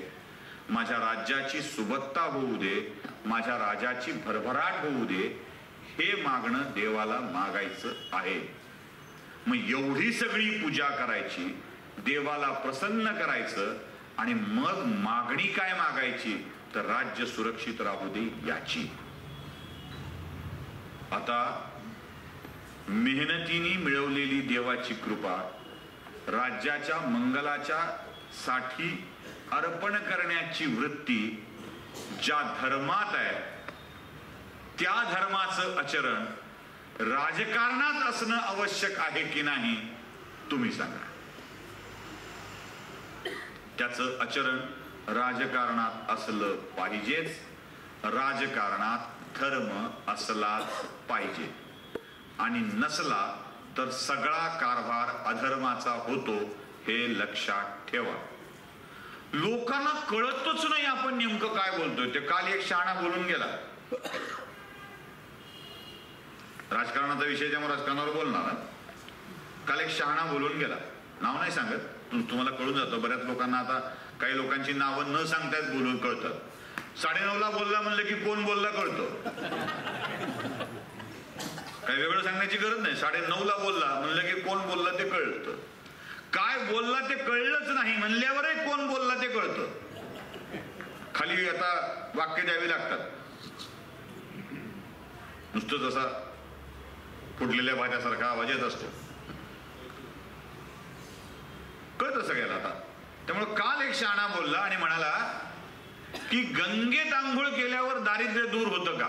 माझ्या राज्याची सुबत्ता होऊ दे, माझ्या राजाची भरभराट होऊ दे, हे मागणं देवाला मागायचं आहे. मग एवढी सगळी पूजा करायची, देवाला प्रसन्न करायचं, आणि मग मागणी काय मागायची? तर राज्य सुरक्षित राहू दे याची. आता मेहनतीने मिळवलेली देवाची कृपा राज्याच्या मंगलाच्या साठी अर्पण करण्याची वृत्ती ज्या धर्मात आहे, त्या धर्माचं आचरण राजकारणात असणं आवश्यक आहे की नाही, तुम्ही सांगा. त्याचं आचरण राजकारणात असलं पाहिजेच. राजकारणात धर्म असलाच पाहिजे, आणि नसला तर सगळा कारभार अधर्माचा होतो, हे लक्षात ठेवा. लोकांना कळतच नाही आपण नेमकं काय बोलतोय. ते काल एक शहाणा बोलून गेला. राजकारणाचा विषय त्यामुळे राजकारणावर बोलणार. काल एक शहाणा बोलून गेला, नाव नाही सांगत, तुम्हाला कळून जातं. बऱ्याच लोकांना आता काही लोकांची नावं न सांगताच बोलून कळतात. 9:30 बोलला म्हणलं की कोण बोलला कळतं. काही वेगळं सांगण्याची गरज नाही. 9:30 बोलला म्हणलं की कोण बोलला ते कळतं. काय बोलला ते कळलंच नाही म्हणल्यावरही कोण बोलला ते कळतं. खाली आता वाक्य द्यावी लागतात. नुसतंच असा फुटलेल्या भाज्यासारखा आवाज येत असतो. कळतं सगळ्याला आता. त्यामुळे काल एक शहाणा बोलला आणि म्हणाला की गंगेत आंघोळ केल्यावर दारिद्र्य दूर होतं का?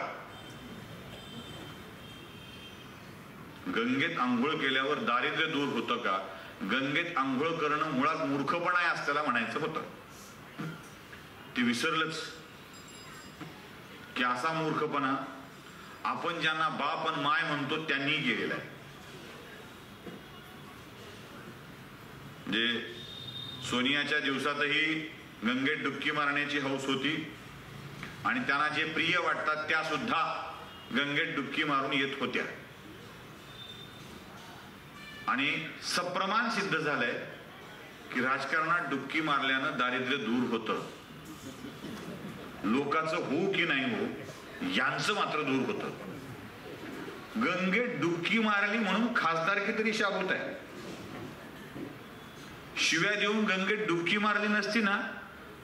गंगेत आंघोळ केल्यावर दारिद्र्य दूर होतं का? गंगेत आंघोळ करणं मुळात मूर्खपणा आहे असं त्याला म्हणायचं होतं. ते विसरलंच की असा मूर्खपणा आपण ज्यांना बाप आणि माय म्हणतो त्यांनी केलेला आहे. म्हणजे सोनियाच्या दिवसातही गंगेत डुबकी मारण्याची हौस होती आणि त्यांना जे प्रिय वाटतात त्या सुद्धा गंगेत डुबकी मारून येत होत्या. आणि सप्रमाण सिद्ध झालंय की राजकारणात डुबकी मारल्यानं दारिद्र्य दूर होतं. लोकांचं हो की नाही हो यांचं मात्र दूर होतं. गंगेत डुबकी मारली म्हणून खासदारकी तरी शाबूत आहे. शिव्या देऊन गंगेत डुबकी मारली नसती ना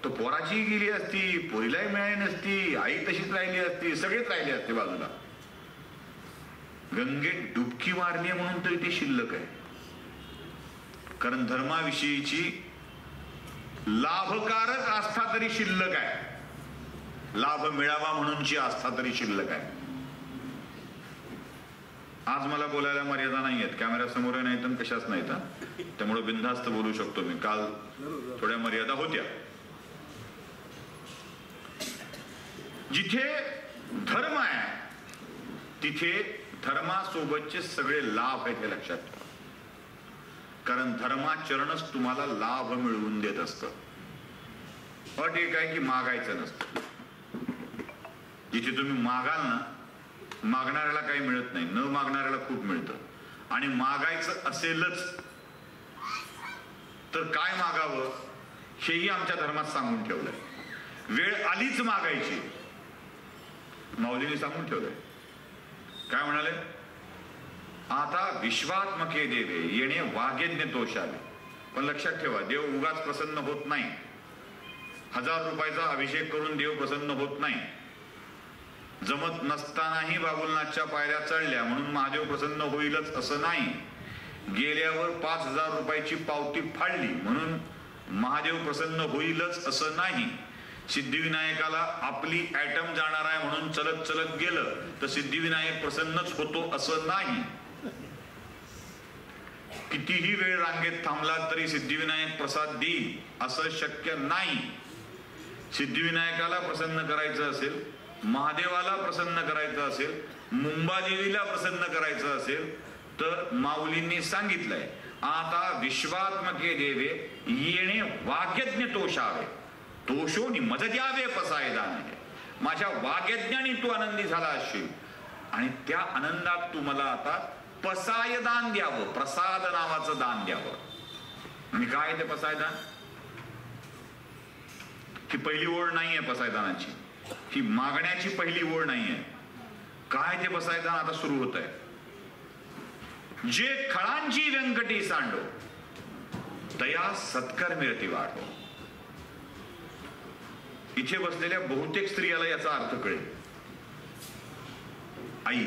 तर पोराची गेली असती, पोरीलाही मिळाली नसती, आई तशीच राहिली असती, सगळेच राहिले असते बाजूला. गंगेत डुबकी मारली म्हणून तरी ते शिल्लक आहे. कारण धर्माविषयीची लाभकारक आस्था तरी शिल्लक आहे. लाभ मिळावा म्हणूनची आस्था तरी शिल्लक आहे. आज मला बोलायला मर्यादा नाही आहेत. कॅमेरा समोर नाही तर कशाच नाहीत. त्यामुळे बिनधास्त बोलू शकतो मी. काल थोड्या मर्यादा होत्या. जिथे धर्म आहे तिथे धर्मासोबतचे सगळे लाभ आहेत हे लक्षात ठेवा. कारण धर्माचरणच तुम्हाला लाभ मिळवून देत असतं. अट एक आहे की मागायचं नसतं. जिथे तुम्ही मागाल ना मागणाऱ्याला काही मिळत नाही, न मागणाऱ्याला खूप मिळतं. आणि मागायचं असेलच तर काय मागावं हेही आमच्या धर्मात सांगून ठेवलंय. वेळ आलीच मागायची माऊलीने सांगून ठेवलंय. काय म्हणाले? आता विश्वात्मके देवे येणे वाग्यज्ञ तोषावे. पण लक्षात ठेवा देव उगाच प्रसन्न होत नाही. 1000 रुपयाचा अभिषेक करून देव प्रसन्न होत नाही. जमत नसतानाही बाबुलनाथच्या पायऱ्या चढल्या म्हणून महादेव प्रसन्न होईलच असं नाही. गेल्यावर 5000 रुपयाची पावती फाडली म्हणून महादेव प्रसन्न होईलच असं नाही. सिद्धिविनायकाला आपली ऍटम जाणार आहे म्हणून चलत चलत गेलं तर सिद्धिविनायक प्रसन्नच होतो असं नाही. कितीही वेळ रांगेत थांबला तरी सिद्धिविनायक प्रसाद देईल असं शक्य नाही. सिद्धिविनायकाला प्रसन्न करायचं असेल, महादेवाला प्रसन्न करायचं असेल, मुंबादेवीला प्रसन्न करायचं असेल तर माऊलींनी सांगितलंय आता विश्वात्मके देवे येणे वाग्यज्ञ तोषावे. तोषोनी मज द्यावे पसायदान. माझ्या वाग्यज्ञानी तू आनंदी झाला असशील आणि त्या आनंदात तू मला आता पसायदान द्यावं. प्रसाद नावाचं दान द्यावं. आणि काय ते पसायदान? ही पहिली ओळ नाहीये पसायदानाची. ही मागण्याची पहिली ओळ नाहीये. काय ते पसायदान आता सुरू होत आहे. जे खळांची व्यंकटी सांडो तया सत्कर मिळती वाढो. इथे बसलेल्या बहुतेक स्त्रियाला याचा अर्थ कळेल. आई,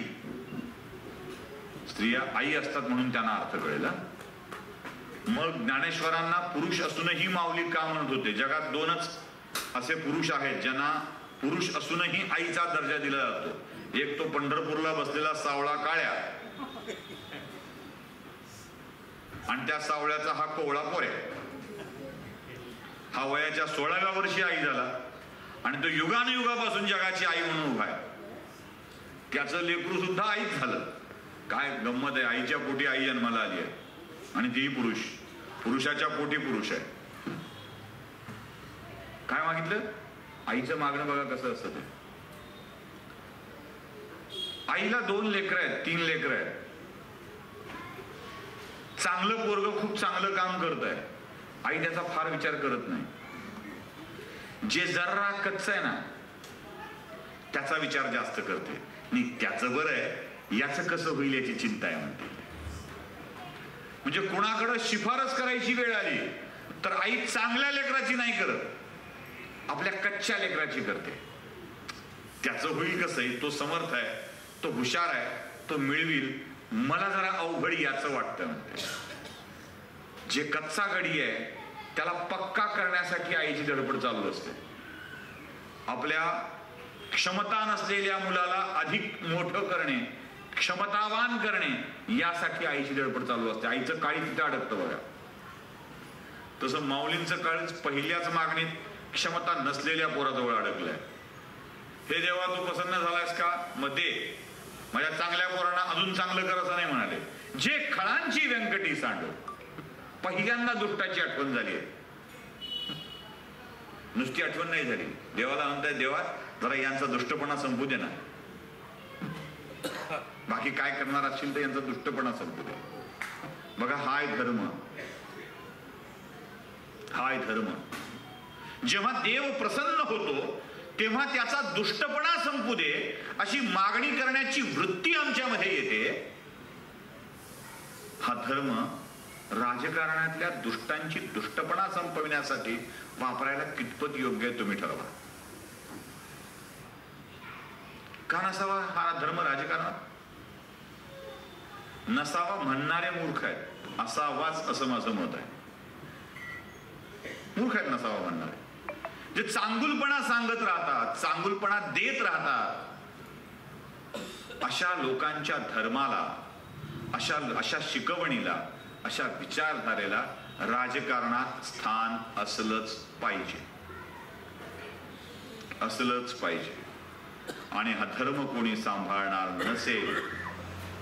स्त्रिया आई असतात म्हणून त्यांना अर्थ कळेल. मग ज्ञानेश्वरांना पुरुष असूनही माऊली का म्हणत होते? जगात 2च असे पुरुष आहेत ज्यांना पुरुष असूनही आईचा दर्जा दिला जातो. एक तो पंढरपूरला बसलेला सावळा काळ्या आणि त्या सावळ्याचा हा कोवळा पोऱ्या. हा वयाच्या 16व्या वर्षी आई झाला आणि तो युगानुयुगापासून जगाची आई म्हणून उभा आहे. त्याचं लेकरू सुद्धा आईच झालं. काय गंमत आहे. आईच्या पोटी आई जन्माला आली आहे आणि तीही पुरुष. पुरुषाच्या पोटी पुरुष आहे. मागितलं? आईचं मागणं बघा कसं असतं ते. आईला 2 लेकरं आहेत, 3 लेकरं आहेत. चांगलं पोरग खूप चांगलं काम करत आहे, आई त्याचा फार विचार करत नाही. जे जरा कच्चं आहे ना त्याचा विचार जास्त करते. आणि त्याचं बरं आहे, याचं कसं होईल याची चिंता आहे म्हणते. म्हणजे कोणाकडे शिफारस करायची वेळ आली तर आई चांगल्या लेकराची नाही करत, आपल्या कच्च्या लेकराची करते. त्याचं होईल कसं, तो समर्थ आहे, तो हुशार आहे, तो मिळविल, मला जरा अवघड याचं वाटतं म्हणते. जे कच्चा गडी आहे त्याला पक्का करण्यासाठी आईची धडपड चालू असते. आपल्या क्षमता नसलेल्या मुलाला अधिक मोठं करणे, क्षमतावान करणे यासाठी आईची धडपड चालू असते. आईचं काळी तिथे अडकतं बघा. तसं माऊलींचं काळीच पहिल्याच मागणीत क्षमता नसलेल्या पोराजवळ अडकलंय. हे देवा तू प्रसन्न झालायस का, मग दे, माझ्या चांगल्या पोरांना अजून चांगलं कर असं नाही म्हणाले. जे खळांची व्यंकटी सांडो, पहिल्यांदा दुष्टाची आठवण झाली आहे. नुसती आठवण नाही झाली, देवाला म्हणताय देवा जरा यांचा दुष्टपणा संपू दे ना, बाकी काय करणार असशील तर यांचा दुष्टपणा संपू दे. बघा हाय धर्म, हाय धर्म. जेव्हा देव प्रसन्न होतो तेव्हा त्याचा दुष्टपणा संपू दे अशी मागणी करण्याची वृत्ती आमच्यामध्ये येते. हा धर्म राजकारणातल्या दुष्टांची दुष्टपणा संपविण्यासाठी वापरायला कितपत योग्य आहे तुम्ही ठरवा. का नसावा हा धर्म राजकारणात? नसावा म्हणणारे मूर्ख आहेत, असावाच असं माझं मत आहे. मूर्ख आहेत नसावा म्हणणारे, जे चांगुलपणा सांगत राहतात, चांगुलपणा देत राहतात. अशा लोकांच्या धर्माला, अशा शिकवणीला, अशा विचारधारेला राजकारणात स्थान असलंच पाहिजे, असलंच पाहिजे. आणि हा धर्म कोणी सांभाळणार नसेल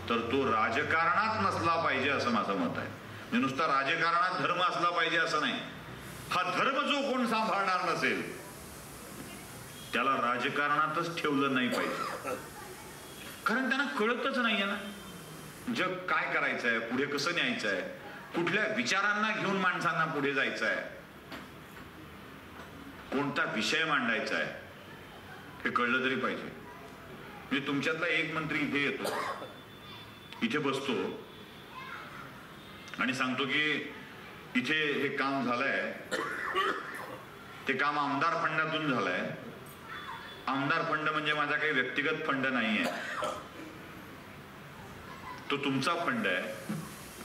तर तो राजकारणात नसला पाहिजे असं माझं मत आहे. नुसता राजकारणात धर्म असला पाहिजे असं नाही. हा धर्म जो कोण सांभाळणार नसेल त्याला राजकारणातच ठेवलं नाही पाहिजे. कारण त्यांना कळतच नाहीये ना जग काय करायचंय, पुढे कसं न्यायचंय, कुठल्या विचारांना घेऊन माणसांना पुढे जायचंय, कोणता विषय मांडायचा आहे हे कळलं तरी पाहिजे. म्हणजे तुमच्यातला एक मंत्री इथे येतो, इथे बसतो आणि सांगतो की इथे हे काम झालंय, ते काम आमदार फंडातून झालंय. आमदार फंड म्हणजे माझा काही व्यक्तिगत फंड नाहीये, तो तुमचा फंड आहे,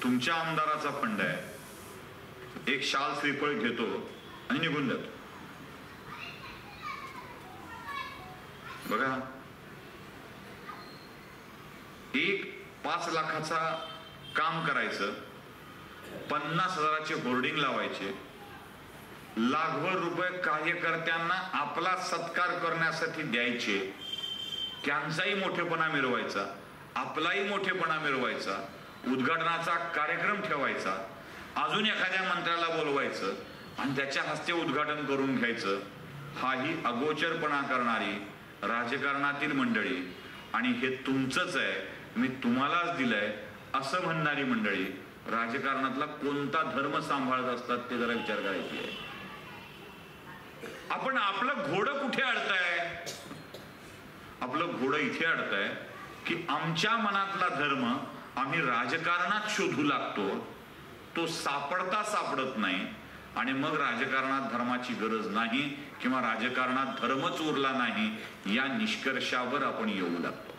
तुमच्या आमदाराचा फंड आहे. एक शाल श्रीफळ घेतो आणि निघून जातो. बघा, एक 5 लाखाचा काम करायचं, 50,000चे होर्डिंग लावायचे, लाखभर रुपये कार्यकर्त्यांना आपला सत्कार करण्यासाठी द्यायचे, त्यांचाही मोठेपणा मिरवायचा, आपलाही मोठेपणा मिरवायचा, उद्घाटनाचा कार्यक्रम ठेवायचा, अजून एखाद्या मंत्र्याला बोलवायचं आणि त्याच्या हस्ते उद्घाटन करून घ्यायचं. हाही अगोचरपणा करणारी राजकारणातील मंडळी आणि हे तुमचंच आहे, मी तुम्हालाच दिलंय असं म्हणणारी मंडळी राजकारणातला कोणता धर्म सांभाळत असतात ते जरा विचार करायची आहे. आपण आपलं घोडं कुठे अडताय? आपलं घोडं इथे अडतंय की आमच्या मनातला धर्म आम्ही राजकारणात शोधू लागतो, तो सापडता सापडत नाही आणि मग राजकारणात धर्माची गरज नाही किंवा राजकारणात धर्मच उरला नाही या निष्कर्षावर आपण येऊ लागतो.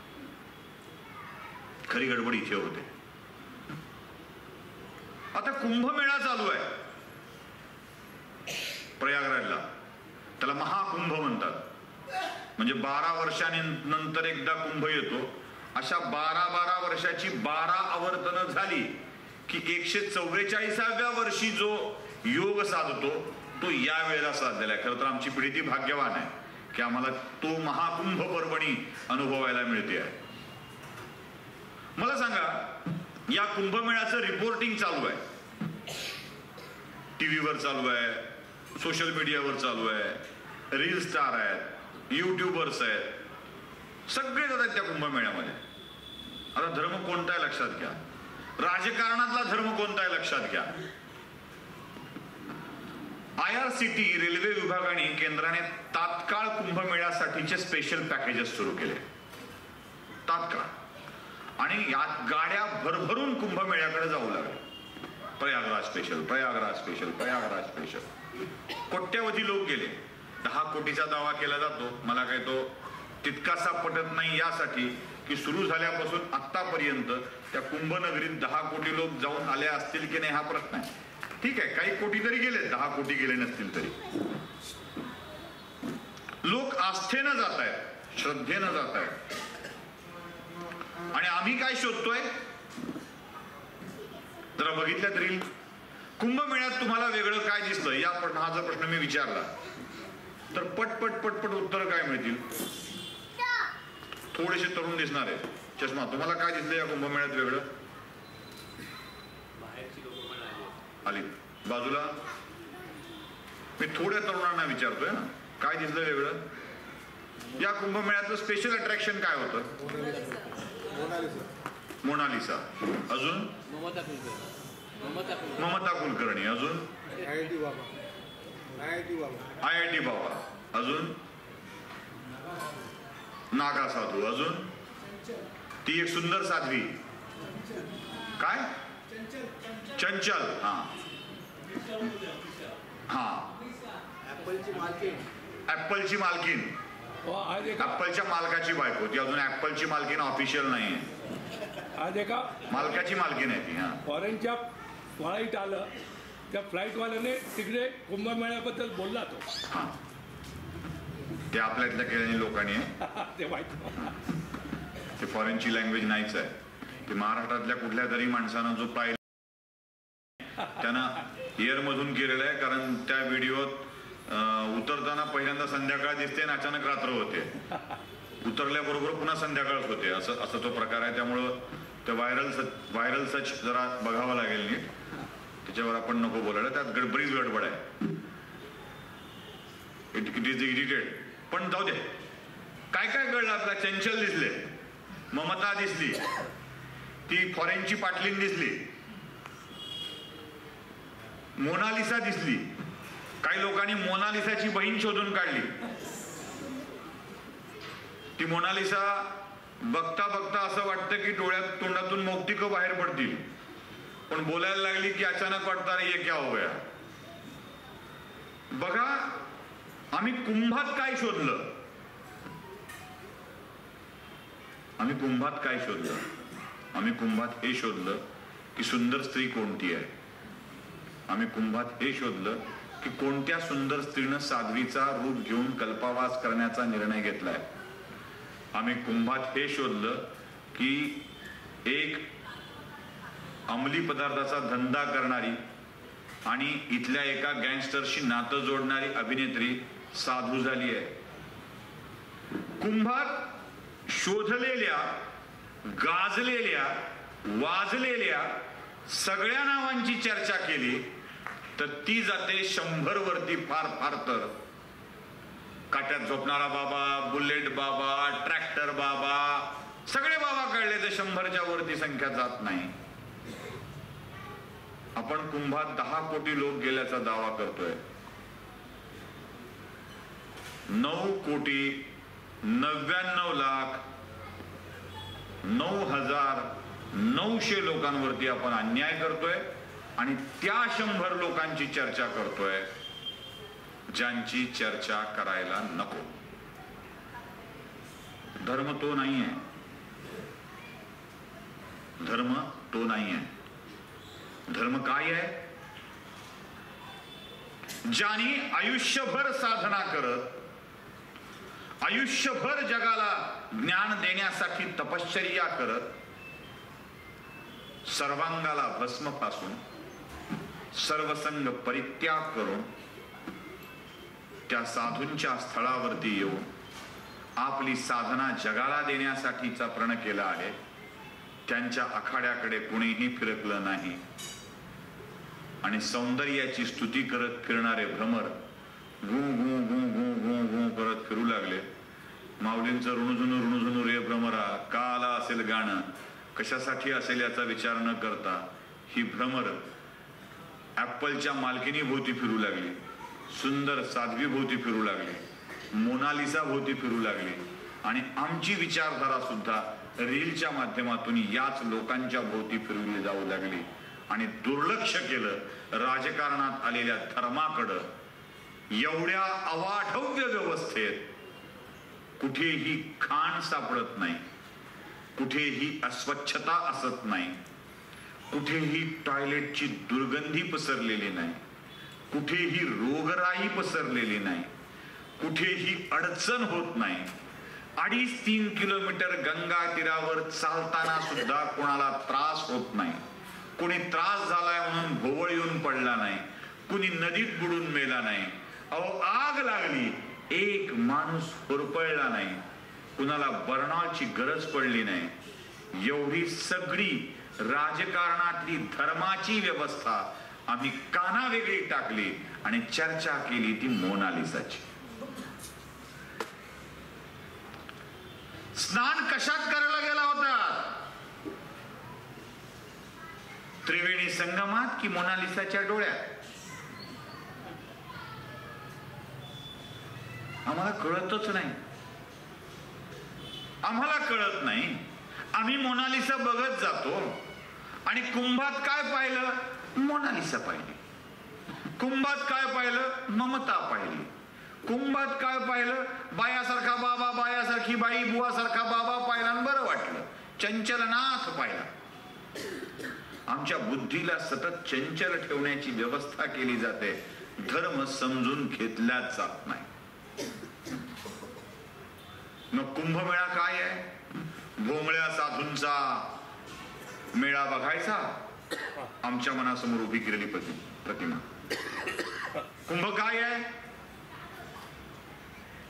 खरी गडबड इथे होते. आता कुंभमेळा चालू आहे प्रयागराजला, त्याला महाकुंभ म्हणतात. म्हणजे 12 वर्षांनंतर एकदा कुंभ येतो. अशा 12 वर्षाची 12 आवर्तनं झाली की 144व्या वर्षी जो योग साधतो तो या वेळेला साधलेला आहे. खरं तर आमची पिढी ती भाग्यवान आहे की आम्हाला तो महाकुंभ पर्वणी अनुभवायला मिळते आहे. मला सांगा, या कुंभमेळ्याचं रिपोर्टिंग चालू आहे, टीव्हीवर चालू आहे, सोशल मीडियावर चालू आहे, रील स्टार आहेत, युट्यूबर्स आहेत, सगळे जातात त्या कुंभमेळ्यामध्ये. आता धर्म कोणता आहे लक्षात घ्या, राजकारणातला धर्म कोणता आहे लक्षात घ्या. IRCT रेल्वे विभागाने केंद्राने तात्काळ कुंभमेळ्यासाठीचे स्पेशल पॅकेजेस सुरू केले, तात्काळ. आणि यात गाड्या भरभरून कुंभमेळ्याकडे जाऊ लागल्या. Prayagraj special, Prayagraj special, Prayagraj special. कोट्यावधी लोक गेले. 10 कोटीचा दावा केला जातो. मला काही तो तितकासा पटत नाही, यासाठी की सुरू झाल्यापासून आतापर्यंत त्या कुंभनगरीत 10 कोटी लोक जाऊन आले असतील की नाही हा प्रश्न आहे. ठीक आहे, काही कोटी तरी गेले, 10 कोटी गेले नसतील तरी. लोक आस्थेनं जात आहेत, श्रद्धेनं जात आहेत. आणि आम्ही काय शोधतोय जरा बघितलं तरी, कुंभमेळ्यात तुम्हाला वेगळं काय दिसतं, या हा जर प्रश्न मी विचारला तर पटपट पटपट उत्तर काय मिळतील. थोडेसे तरुण दिसणार आहेत. चष्मा, तुम्हाला काय दिसलं या कुंभमेळ्यात वेगळं? आली बाजूला. मी थोड्या तरुणांना विचारतोय ना, काय दिसलं वेगळं या कुंभमेळ्यातलं? स्पेशल अट्रॅक्शन काय होतं? मोनालिसा. अजून ममता कुलकर्णी. अजून IIT बाबा. अजून नागा साधू. अजून ती एक सुंदर साध्वी, काय चंचल. ऍपलची मालकीन, ऍपलच्या मालकाची बायको. ती अजून ऍपलची मालकीन ऑफिशियल नाहीये, आज एका मालकाची मालकीन आहे ती. फॉरेनच्या फ्लाईट आलं, त्या फ्लाईटवाल्याने तिकडे कुंभमेळ्याबद्दल बोलला तो. ते आपल्यातल्या केल्याने लोकांनी ते माहिती, ते फॉरेनची लँग्वेज नाहीच आहे. ते महाराष्ट्रातल्या कुठल्या तरी माणसानं जो पाहिलं त्यानं एअर मधून केलेलं आहे. कारण त्या व्हिडिओत उतरताना पहिल्यांदा संध्याकाळ दिसते आणि अचानक रात्र होते, उतरल्याबरोबर पुन्हा संध्याकाळच होते, असं तो प्रकार आहे. त्यामुळं ते व्हायरल सच जरा बघावं लागेल नीट, त्याच्यावर आपण नको बोलायला. त्यात बरीच गडबड आहे. It is aerated. पण जाऊ दे, काय काय कळलं आपला? चंचल दिसले, ममता दिसली, ती फॉरेनची पाटलीन दिसली, मोनालिसा दिसली. काही लोकांनी मोनालिसाची बहीण शोधून काढली. ती मोनालिसा बघता बघता असं वाटतं की डोळ्यात तोंडातून मौक्तिकं बाहेर पडतील, पण बोलायला लागली की अचानक वाटतं अरे ये क्या हो गया. बघा, आम्ही कुंभात काय शोधलं? आम्ही कुंभात काय शोधलं? आम्ही कुंभात हे शोधलं की सुंदर स्त्री कोणती आहे. आम्ही कुंभात हे शोधलं की कोणत्या सुंदर स्त्रीनं साध्वीचा रूप घेऊन कल्पवास करण्याचा निर्णय घेतलाय. आम्ही कुंभात हे शोधलं की एक अंमली पदार्थाचा धंदा करणारी आणि इथल्या एका गँगस्टरशी नातं जोडणारी अभिनेत्री साधू झाली आहे. कुंभात शोधलेल्या, गाजलेल्या, वाजलेल्या सगळ्या नावांची चर्चा केली तर ती जाते 100 वरती. फार फार तर काट्यात झोपणारा बाबा, बुलेट बाबा, ट्रॅक्टर बाबा, सगळे बाबा कळले तर 100च्या वरती संख्या जात नाही. आपण कुंभात 10 कोटी लोक गेल्याचा दावा करतोय. 9 कोटी 99 लाख 9,900 लोकांवरती आपण अन्याय करतोय आणि त्या 100 लोकांची चर्चा करतोय ज्यांची चर्चा करायला नको. धर्म तो नाहीये, धर्म तो नाहीये. धर्म काय आहे? ज्यांनी आयुष्यभर साधना करत, आयुष्यभर जगाला ज्ञान देण्यासाठी तपश्चर्या करत, सर्वांगाला भस्म पासून सर्वसंग परित्याग करून त्या साधूंच्या स्थळावरती येऊन आपली साधना जगाला देण्यासाठीचा प्रण केला आहे. त्यांच्या आखाड्याकडे कुणीही फिरकलं नाही आणि सौंदर्याची स्तुती करत फिरणारे भ्रमर गु गु गु गु गु गु करत फिरू लागले. माऊलींचं ऋणझुनू रे भ्रमरा, का आला असेल गाणं, कशासाठी असेल याचा विचार न करता ही भ्रमर ऍपलच्या मालकीनी भोवती फिरू लागली, सुंदर साध्वी भोवती फिरू लागली, मोनालिसा भोवती फिरू लागली. आणि आमची विचारधारा सुद्धा रीलच्या माध्यमातून याच लोकांच्या भोवती फिरवली जाऊ लागली. आणि दुर्लक्ष केलं राजकारणात आलेल्या धर्माकडं. एवढ्या अवाढव्य व्यवस्थेत कुठेही खाण सापडत नाही, कुठेही अस्वच्छता असत नाही, कुठेही टॉयलेटची दुर्गंधी पसरलेली नाही, कुठेही रोगराई पसरलेली नाही, कुठेही अडचण होत नाही. 2.5-3 किलोमीटर गंगा तीरावर चालताना सुद्धा कोणाला त्रास होत नाही. कोणी त्रास झालाय म्हणून भोवळ येऊन पडला नाही, कुणी नदीत बुडून मेला नाही. अहो, आग लागली, एक माणूस होरपळला नाही, कुणाला बर्नॉलची गरज पडली नाही. एवढी सगळी राजकारणातली धर्माची व्यवस्था आम्ही काना वेगळी टाकली आणि चर्चा केली ती मोनालिसाची. स्नान कशात करायला गेला होता? त्रिवेणी संगमात की मोनालिसाच्या डोळ्यात? आम्हाला कळतच नाही, आम्हाला कळत नाही. आम्ही मोनालिसा बघत जातो आणि कुंभात काय पाहिलं? मोनालिसा पाहिली. कुंभात काय पाहिलं? ममता पाहिली. कुंभात काय पाहिलं? बायासारखा बाबा, बायासारखी बाई, बुवासारखा बाबा पाहिला आणि बरं वाटलं. चंचलनाथ पाहिला. आमच्या बुद्धीला सतत चंचल ठेवण्याची व्यवस्था केली जाते, धर्म समजून घेतलाच जात नाही. मग कुंभमेळा काय आहे? भोमळ्या साधूंचा मेळा बघायचा, आमच्या मनासमोर उभी केलेली प्रतिमा. कुंभ काय आहे?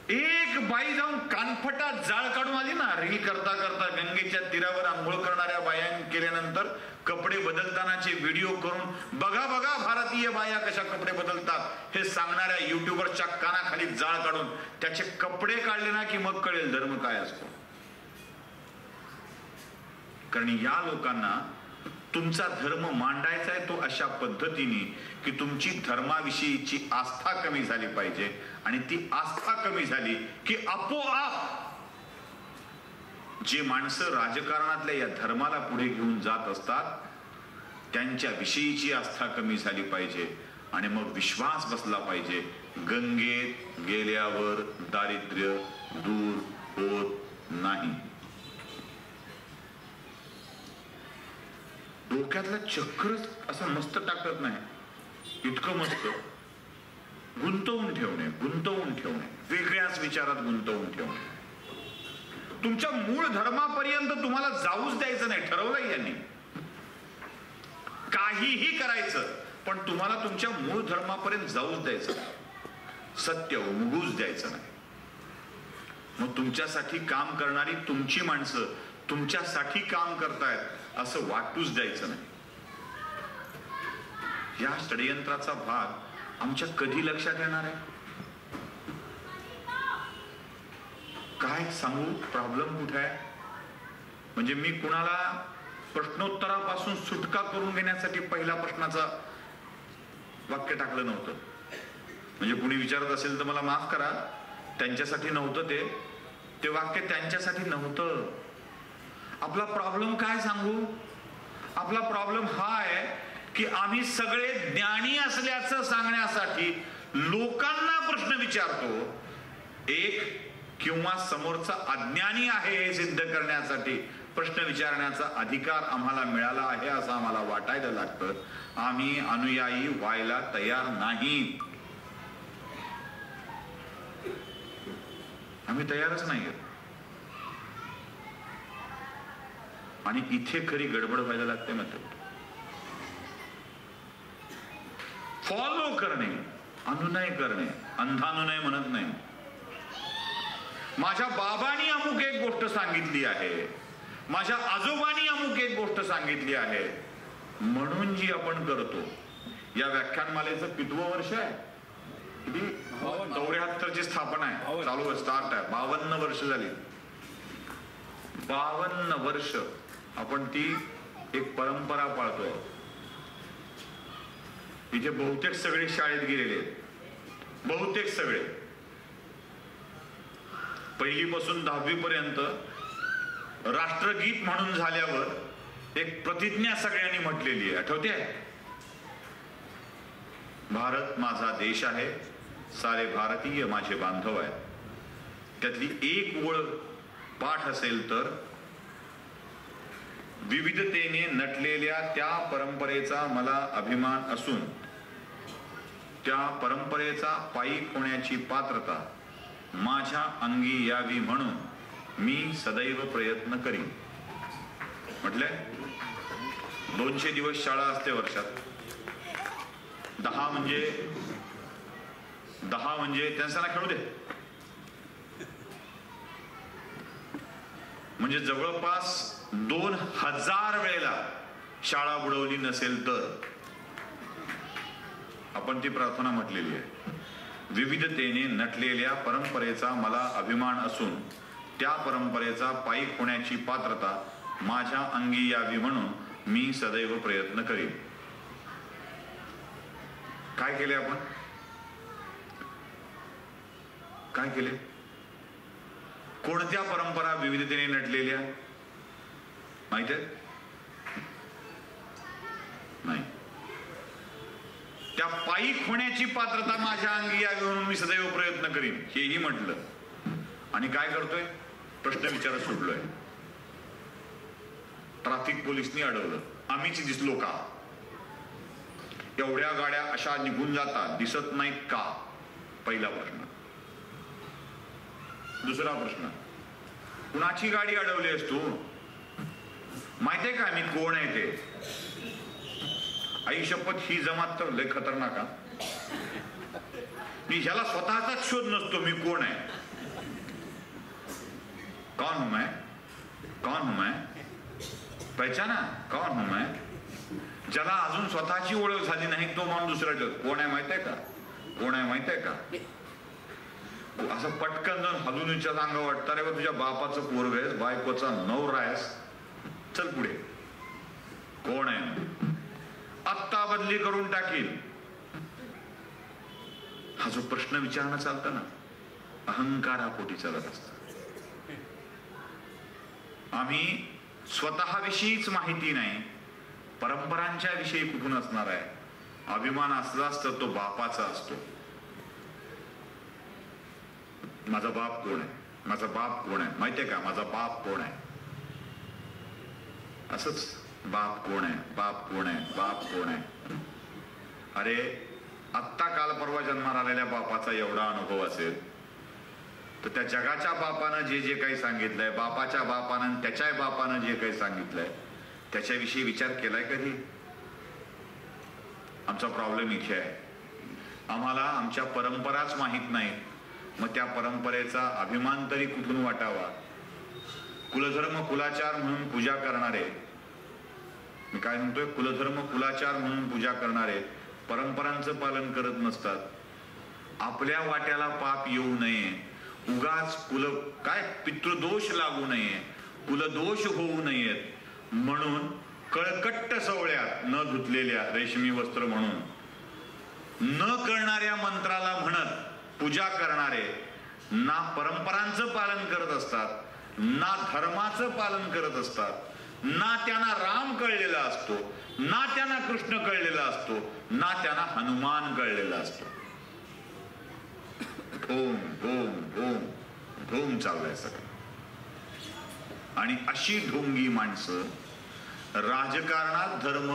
एक बाई जाऊन कानफटात जाळ काढून आली ना. रील करता करता गंगेच्या तीरावर आंघोळ करणाऱ्या बाया केल्यानंतर कपडे बदलतानाचे व्हिडिओ करून बघा बघा भारतीय बाया कशा कपडे बदलतात हे सांगणाऱ्या युट्यूबरच्या कानाखाली जाळ काढून त्याचे कपडे काढले ना की मग कळेल धर्म काय असतो. कारण या लोकांना तुमचा धर्म मांडायचा आहे तो अशा पद्धतीने की तुमची धर्माविषयीची आस्था कमी झाली पाहिजे. आणि ती आस्था कमी झाली की आपोआप जे माणसं राजकारणातल्या या धर्माला पुढे घेऊन जात असतात त्यांच्या विषयीची आस्था कमी झाली पाहिजे. आणि मग विश्वास बसला पाहिजे, गंगेत गेल्यावर दारिद्र्य दूर होत नाही. डोक्यातलं चक्रच असं मस्त टाकत नाही, इतकं मस्त गुंतवून ठेवणे, वेगळ्याच विचारात गुंतवून ठेवणे. तुमच्या मूळ धर्मापर्यंत तुम्हाला जाऊच द्यायचं नाही, ठरवलंय यांनी. काहीही करायचं पण तुम्हाला तुमच्या मूळ धर्मापर्यंत जाऊच द्यायचं नाही, सत्य उमगूच द्यायचं नाही. मग तुमच्यासाठी काम करणारी तुमची माणसं तुमच्यासाठी काम करतायत असं वाटूच द्यायचं नाही. या षडयंत्राचा भाग आमच्या कधी लक्षात येणार आहे? काय सांगू, प्रॉब्लेम कुठे आहे? म्हणजे मी कुणाला प्रश्नोत्तरापासून सुटका करून घेण्यासाठी पहिल्या प्रश्नाचा वाक्य टाकलं नव्हतं. म्हणजे कुणी विचारत असेल तर मला माफ करा, त्यांच्यासाठी नव्हतं ते वाक्य त्यांच्यासाठी नव्हतं. आपला प्रॉब्लेम काय सांगू? आपला प्रॉब्लेम हा आहे की आम्ही सगळे ज्ञानी असल्याचं सांगण्यासाठी लोकांना प्रश्न विचारतो. एक किंवा समोरचा अज्ञानी आहे हे सिद्ध करण्यासाठी प्रश्न विचारण्याचा अधिकार आम्हाला मिळाला आहे असं आम्हाला वाटायला लागतं. आम्ही अनुयायी व्हायला तयार नाही, आम्ही तयारच नाही. आणि इथे खरी गडबड व्हायला लागते. मात्र फॉलो करणे, अनुनय करणे, अंधानुनय म्हणत नाही. माझ्या बाबांनी अमुक एक गोष्ट सांगितली आहे, माझ्या आजोबांनी अमुक एक गोष्ट सांगितली आहे म्हणून जी आपण करतो. या व्याख्यानमालेचं 5वं वर्ष आहे. किती 74ची स्थापना आहे, चालू स्टार्ट आहे, 52 वर्ष झाली. 52 वर्ष आपण ती एक परंपरा पाळतोय. तिचे बहुतेक सगळे शाळेत गेलेले आहेत, बहुतेक सगळे. पहिलीपासून 10वी पर्यंत राष्ट्रगीत म्हणून झाल्यावर एक प्रतिज्ञा सगळ्यांनी म्हटलेली आहे, आठवते? भारत माझा देश आहे, सारे भारतीय माझे बांधव आहेत. त्यातली एक ओळ पाठ असेल तर विविधतेने नटलेल्या त्या परंपरेचा मला अभिमान असून त्या परंपरेचा पायीक होण्याची पात्रता माझ्या अंगी यावी म्हणून मी सदैव प्रयत्न करीन. म्हटलंय 200 दिवस शाळा असते वर्षात. 10 म्हणजे त्यांना खेळू दे, म्हणजे जवळपास 2000 वेळेला शाळा बुडवली नसेल तर आपण ती प्रार्थना म्हटलेली आहे. विविधतेने नटलेल्या परंपरेचा मला अभिमान असून त्या परंपरेचा पायीक होण्याची पात्रता माझ्या अंगी यावी म्हणून मी सदैव प्रयत्न करीन. काय केले आपण? काय केले? कोणत्या परंपरा विविधतेने नटलेल्या माहित आहे? नाही. त्या पायीक होण्याची पात्रता माझ्या अंगी यावी म्हणून मी सदैव प्रयत्न करीन हेही म्हटलं. आणि काय करतोय? प्रश्न विचारत सुटलोय. ट्रॅफिक पोलिसनी अडवलं, आम्हीच दिसलो का? एवढ्या गाड्या अशा निघून जातात, दिसत नाहीत का? पहिला प्रश्न. दुसरा प्रश्न, कुणाची गाडी अडवली आहेस तू? माहितीये का मी कोण आहे ते? आई शपथ, ही जमात तर लय खतरनाक. मी ह्याला स्वतःचाच शोध नसतो मी कोण आहे. कौन हूं मैं? कौन हूं मैं? पहचाना कौन हूं मैं? ज्याला अजून स्वतःची ओळख झाली नाही तो माणूस दुसऱ्या कोण आहे माहित आहे का? कोण आहे माहित आहे का? असं पटकन जाऊन हलूनीच्या सांगा वाटतं रे, तुझ्या बापाचं पोरग आहेस, बायकोचा नवरा आहेस, चल पुढे. कोण आहे? आत्ता बदली करून टाकील. हा जो प्रश्न विचारणं चालतं ना, अहंकारापोटी चालत असत. आम्ही स्वतःविषयीच माहिती नाही, परंपरांच्या विषयी कुठून असणार आहे? अभिमान असलाच तर तो बापाचा असतो. माझा बाप कोण आहे? माझा बाप कोण आहे माहितीये का? माझा बाप कोण आहे? असंच बाप कोण आहे, बाप कोण आहे, बाप कोण आहे. अरे आत्ता काल परवा जन्माला आलेल्या बापाचा एवढा अनुभव असेल तर त्या जगाच्या बापानं जे जे काही सांगितलंय, बापाच्या बापानं त्याच्या बापानं जे काही सांगितलंय त्याच्याविषयी विचार केलाय कधी? आमचा प्रॉब्लेम इथे आहे. आम्हाला आमच्या परंपराच माहित नाही, मग त्या परंपरेचा अभिमान तरी कुठून वाटावा? कुलधर्म कुलाचार म्हणून पूजा करणारे, मी काय म्हणतोय, कुलधर्म कुलाचार म्हणून पूजा करणारे परंपरांचं पालन करत नसतात. आपल्या वाट्याला पाप येऊ नये, उगाच काय पितृदोष लागू नये, कुलदोष होऊ नयेत म्हणून कळकट्ट सवळ्यात न धुतलेल्या रेशमी वस्त्र म्हणून न कळणाऱ्या मंत्राला म्हणत पूजा करणारे ना परंपरांचं पालन करत असतात, ना धर्माचं पालन करत असतात, ना त्यांना राम कळलेला असतो, ना त्यांना कृष्ण कळलेला असतो, ना त्यांना हनुमान कळलेला असतो. धूम धूम धूम धूम चाललंय सगळं. आणि अशी ढोंगी माणसं राजकारणात धर्म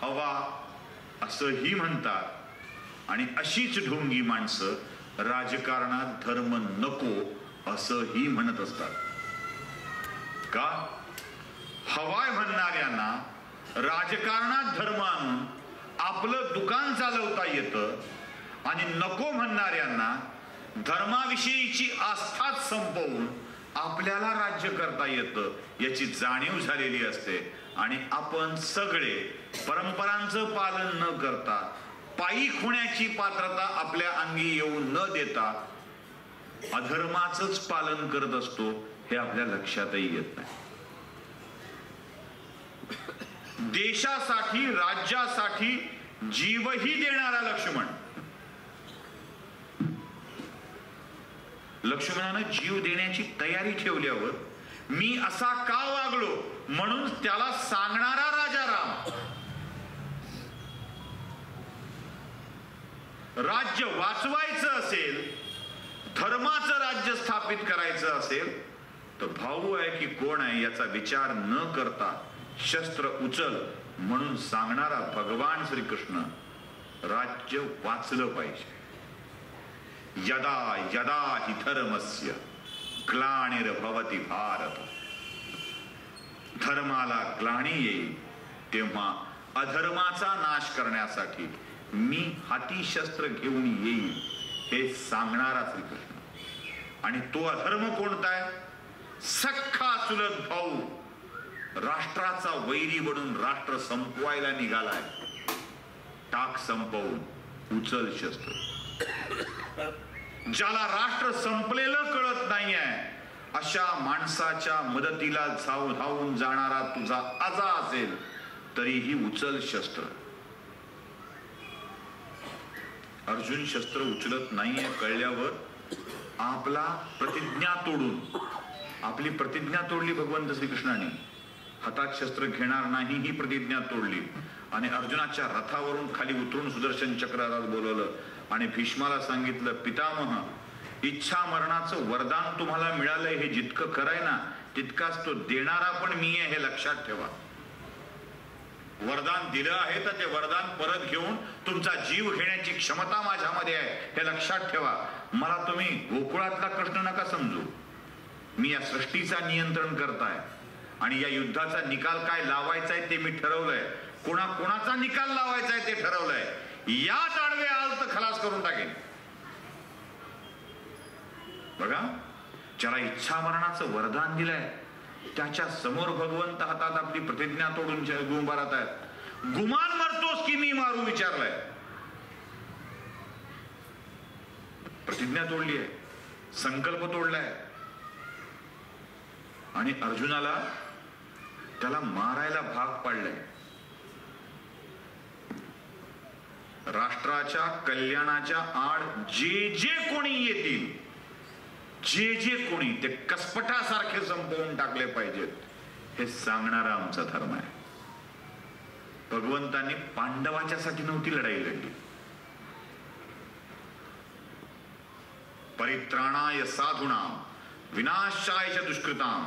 हवा असंही म्हणतात आणि अशीच ढोंगी माणसं राजकारणात धर्म नको असंही म्हणत असतात. का? हवाय म्हणणाऱ्यांना राजकारणात धर्म आणून आपलं दुकान चालवता येतं आणि नको म्हणणाऱ्यांना धर्माविषयीची आस्थाच संपवून आपल्याला राज्य करता येतं याची जाणीव झालेली असते. आणि आपण सगळे परंपरांचं पालन न करता पायी होण्याची पात्रता आपल्या अंगी येऊ न देता अधर्माचंच पालन करत असतो हे आपल्या लक्षातही येत नाही. देशासाठी राज्यासाठी जीवही देणारा लक्ष्मणानं जीव देण्याची तयारी ठेवल्यावर मी असा का वागलो म्हणून त्याला सांगणारा राजा राम. राज्य वाचवायचं असेल, धर्माचं राज्य स्थापित करायचं असेल तर भाऊ आहे की कोण आहे याचा विचार न करता शस्त्र उचल म्हणून सांगणारा भगवान श्रीकृष्ण राज्य वाचलं पाहिजे. यदा यदा हि धर्मस्य ग्लानिर्भवति भारत. धर्माला ग्लानी येईल तेव्हा अधर्माचा नाश करण्यासाठी मी हाती शस्त्र घेऊन येईल हे सांगणारा श्रीकृष्ण. आणि तो अधर्म कोणता आहे? सख्खा चुलत भाऊ राष्ट्राचा वैरी बनून राष्ट्र संपवायला निघालाय. टाक संपवून उचल शस्त्र. ज्याला राष्ट्र संपलेलं कळत नाहीये अशा माणसाच्या मदतीला धावून जाणारा तुझा आजा असेल तरीही उचल शस्त्र. अर्जुन शस्त्र उचलत नाहीये कळल्यावर आपली प्रतिज्ञा तोडली भगवंत श्रीकृष्णाने. हातात शस्त्र घेणार नाही ही प्रतिज्ञा तोडली आणि अर्जुनाच्या रथावरून खाली उतरून सुदर्शन चक्राला बोलवलं आणि भीष्माला सांगितलं, पितामह, इच्छा मरणाचं वरदान तुम्हाला मिळालंय हे जितकं खरंय ना तितकाच तो देणारा पण मी आहे हे लक्षात ठेवा. वरदान दिलं आहे तर ते वरदान परत घेऊन तुमचा जीव घेण्याची क्षमता माझ्यामध्ये आहे हे लक्षात ठेवा. मला तुम्ही गोकुळातला कृष्ण नका समजू. मी या सृष्टीचा नियंत्रण करताय आणि या युद्धाचा निकाल काय लावायचा आहे ते मी ठरवलंय. कोणाचा निकाल लावायचा आहे ते ठरवलंय. यात आडवे आल तर खलास करून टाकेन. बघा, ज्याला इच्छा मरणाचं वरदान दिलंय त्याच्या समोर भगवंत हातात आपली प्रतिज्ञा तोडून गुंबारत आहेत. गुमान मरतोस की मी मारू विचारलाय. प्रतिज्ञा तोडली आहे, संकल्प तोडलाय आणि अर्जुनाला त्याला मारायला भाग पाडलाय. राष्ट्राच्या कल्याणाच्या आड जे कोणी येतील, जे कोणी ते कसपटासारखे संपवून टाकले पाहिजेत हे सांगणारा आमचा धर्म आहे. भगवंतांनी पांडवाच्यासाठी नव्हती लढाई लढली. परित्राणाय साधूनां विनाशाय च दुष्कृतां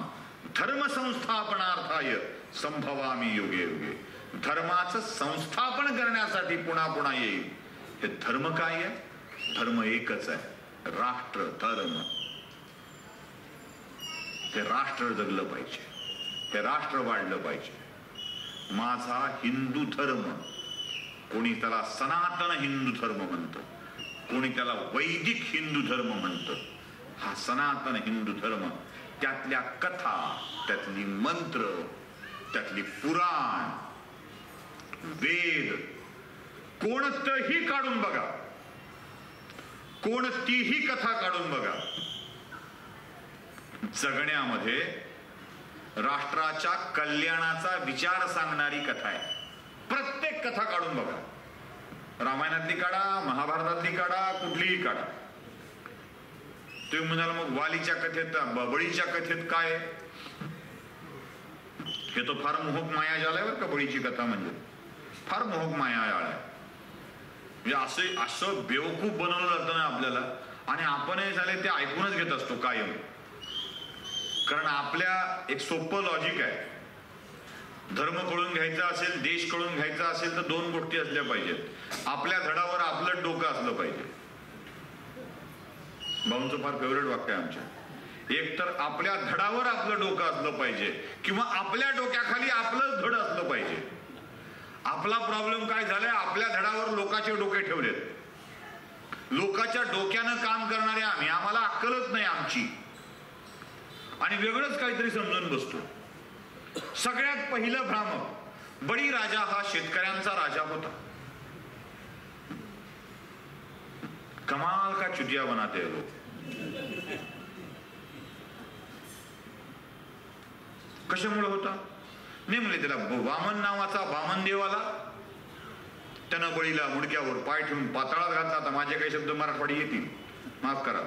धर्म संस्थापनार्थाय संभवामी युगे युगे. धर्माचं संस्थापन करण्यासाठी पुन्हा येईल. हे धर्म काय आहे? धर्म एकच आहे, राष्ट्र धर्म. हे राष्ट्र जगलं पाहिजे, हे राष्ट्र वाढलं पाहिजे. माझा हिंदू धर्म, कोणी त्याला सनातन हिंदू धर्म म्हणतं, कोणी त्याला वैदिक हिंदू धर्म म्हणतं. हा सनातन हिंदू धर्म, त्यातल्या कथा, त्यातली मंत्र, त्यातली पुराण, वेद कोणतंही काढून बघा, कोणतीही कथा काढून बघा, जगण्यामध्ये राष्ट्राच्या कल्याणाचा विचार सांगणारी कथा आहे. प्रत्येक कथा काढून बघा. रामायणातली काढा, महाभारतातली काढा, कुठलीही काढा. तुम्ही म्हणाल मग वालीच्या कथेत, बळीच्या कथेत काय? हे तो फार मोहक माया जाल आहे बरं का. बळीची कथा म्हणजे फार मोहक माया जाळ आहे. म्हणजे असं बेवकूफ बनवलं जातं ना आपल्याला, आणि आपणही झाले ते ऐकूनच घेत असतो कायम. कारण आपल्या एक सोपं लॉजिक आहे. धर्म कळून घ्यायचा असेल, देश कळून घ्यायचा असेल तर दोन गोष्टी असल्या पाहिजेत. आपल्या धडावर आपलं डोकं असलं पाहिजे. भाऊंचं फार फेवरेट वाक्य आहे आमच्या. एक तर आपल्या धडावर आपलं डोकं असलं पाहिजे किंवा आपल्या डोक्याखाली आपलंच धड असलं पाहिजे. आपला प्रॉब्लेम काय झालाय? आपल्या धडावर लोकांचे डोके ठेवलेत. लोकांच्या डोक्यानं काम करणारे आम्ही, आम्हाला अक्कलच नाही आमची, आणि वेगळंच काहीतरी समजून बसतो. सगळ्यात पहिलं भ्रामक, बळीराजा हा शेतकऱ्यांचा राजा होता. कमाल का चुतिया बनाते हैं लोग. कशामुळे होता? नाही म्हणले त्याला वामन नावाचा वामन देवाला त्यानं बळीला मुडक्यावर पाय ठेवून पाताळात घातला. आता माझे काही शब्द मराठवाडी येतील, माफ करा.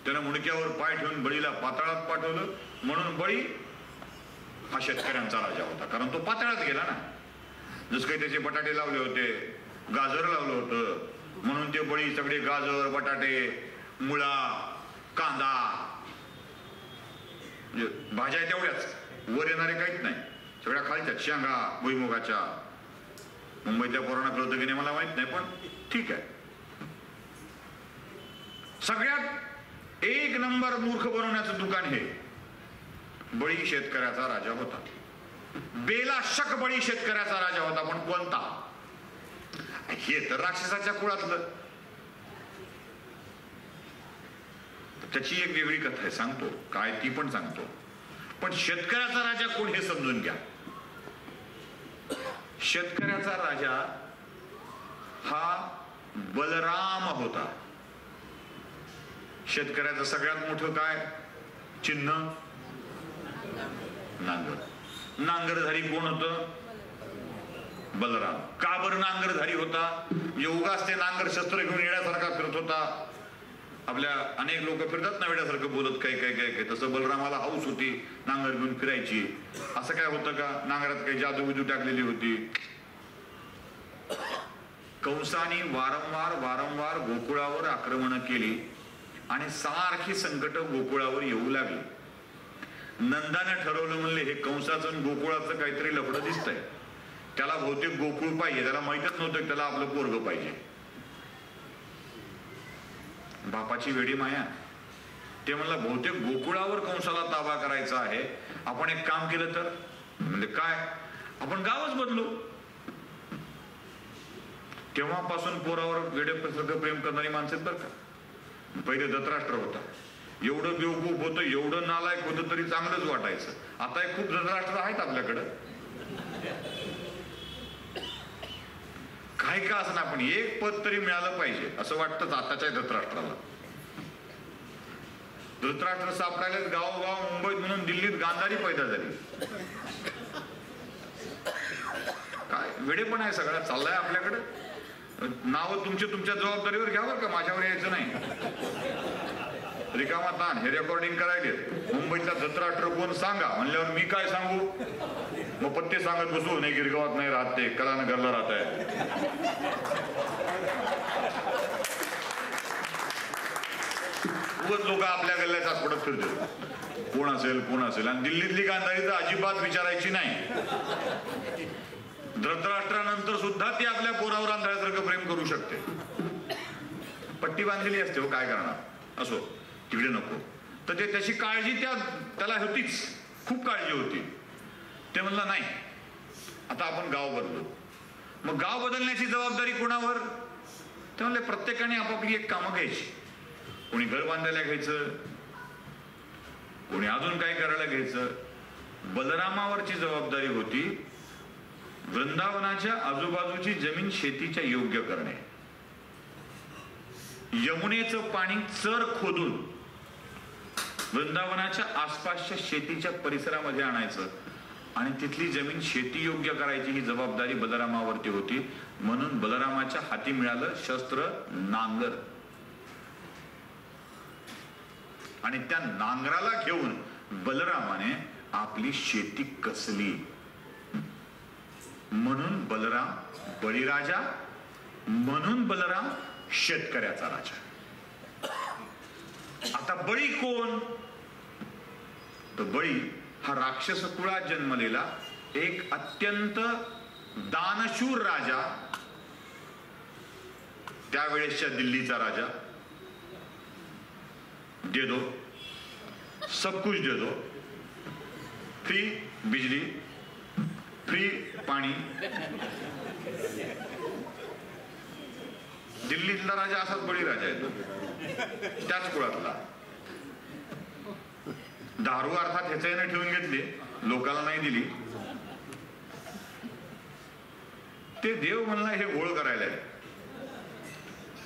त्यानं मुडक्यावर पाय ठेवून बळीला पाताळात पाठवलं म्हणून बळी हा शेतकऱ्यांचा राजा होता, कारण तो पाताळात गेला ना. जसं काही त्याचे बटाटे लावले होते, गाजर लावलं होतं म्हणून ते बळी सगळे गाजर, बटाटे, मुळा, कांदा, भाज्या तेवढ्याच, वर येणारे काहीच नाही, सगळ्या खालच्या शेंगा भुईमुगाच्या. मुंबईतल्या पोरांना कळतं की नाही मला माहित नाही, पण ठीक आहे. सगळ्यात एक नंबर मूर्ख बनवण्याचं दुकान हे. बळी शेतकऱ्याचा राजा होता, बेला शक बळी शेतकऱ्याचा राजा होता. पण कोणता? हे तर राक्षसाच्या कुळातलं. त्याची एक वेगळी कथा आहे, सांगतो काय ती पण सांगतो. पण शेतकऱ्याचा राजा कोण हे समजून घ्या. शेतकऱ्याचा राजा हा बलराम होता. शेतकऱ्याचं सगळ्यात मोठं काय चिन्ह? नांगर. नांगरधारी कोण होतं? बलराम. का बरं नांगरधारी होता? योगास ते नांगर शस्त्र घेऊन येण्यासारखा फिरत होता. आपल्या अनेक लोक फिरतात ना वेड्यासारखं बोलत, काय काय काय काय. तसं बलरामाला हौस होती नांगर घेऊन फिरायची. असं काय होतं का नांगरात काही जादू बिजू टाकलेली होती? कंसाने वारंवार वारंवार गोकुळावर आक्रमण केली आणि सारखी संकट गोकुळावर येऊ लागली. नंदाने ठरवलं, म्हणले हे कंसाचं आणि गोकुळाचं काहीतरी लफडं दिसतंय. त्याला बहुतेक गोकुळ पाहिजे. त्याला माहितच नव्हतं त्याला आपलं पोरग पाहिजे. बापाची वेडी माया. ते म्हणला बहुतेक गोकुळावर कंसाला ताबा करायचा आहे. आपण एक काम केलं तर? म्हणजे काय? आपण गावच बदलू. तेव्हापासून पोरावर वेडेसारखं प्रेम करणारी माणसं बरं का. पहिले धृतराष्ट्र होता, एवढं बेवकूफ होतं, एवढं नालायक होतं तरी चांगलंच वाटायचं. आता खूप धृतराष्ट्र आहेत आपल्याकडं. काही का असं ना, पण एक पद तरी मिळालं पाहिजे असं वाटतं आताच्या धृतराष्ट्राला. धृतराष्ट्र सापडायला गावोगाव मुंबईत म्हणून दिल्लीत गांधारी पैदा झाली. काय वेडेपण आहे सगळा चाललाय आपल्याकडे. नाव तुमच्या जबाबदारीवर घ्यावर का, माझ्यावर यायचं नाही. रिकामा ताण. हे रेकॉर्डिंग करायले. मुंबईतला धृतराष्ट्र कोण सांगा म्हणल्यावर मी काय सांगू? मग पत्ते सांगत बसू, नाही गिरगावात नाही राहत, ते कलानगरला राहत आहे. खूपच लोक आपल्या गल्ल्यात आसपडत फिरतात, कोण असेल कोण असेल. आणि दिल्लीतली गांधारी तर अजिबात विचारायची नाही. धृतराष्ट्रानंतर सुद्धा ती आपल्या पोरावर आंधळ्यासारखं प्रेम करू शकते. पट्टी बांधलेली असते, हो काय करणार. असो, तिकडे नको. तर ते त्याची काळजी त्याला होतीच, खूप काळजी होती. ते म्हणलं नाही, आता आपण गाव बदलू. मग गाव बदलण्याची जबाबदारी कोणावर? ते म्हणले प्रत्येकाने आपापली एक कामं घ्यायची. कोणी घर बांधायला घ्यायचं, कोणी अजून काय करायला घ्यायचं. बलरामावरची जबाबदारी होती वृंदावनाच्या आजूबाजूची जमीन शेतीच्या योग्य करणे. यमुनेचं पाणी चर खोदून वृंदावनाच्या आसपासच्या शेतीच्या परिसरामध्ये आणायचं आणि तिथली जमीन शेती योग्य करायची ही जबाबदारी बलरामावरती होती. म्हणून बलरामाच्या हाती मिळालं शस्त्र नांगर. आणि त्या नांगराला घेऊन बलरामाने आपली शेती कसली. म्हणून बलराम बळीराजा, म्हणून बलराम शेतकऱ्याचा राजा. आता बळी कोण? तर बळी हा राक्षस कुळात जन्मलेला एक अत्यंत दानशूर राजा, त्यावेळेसच्या दिल्लीचा राजा. दे दो, सब कुछ दे दो, फ्री बिजली, फ्री पाणी. दिल्लीतला राजा असाच बळी राजा आहे तो, त्याच कुळातला. दारू अर्थात ह्याच्याने ठेवून घेतली, लोकांना नाही दिली. ते देव म्हणला हे गोळ करायला.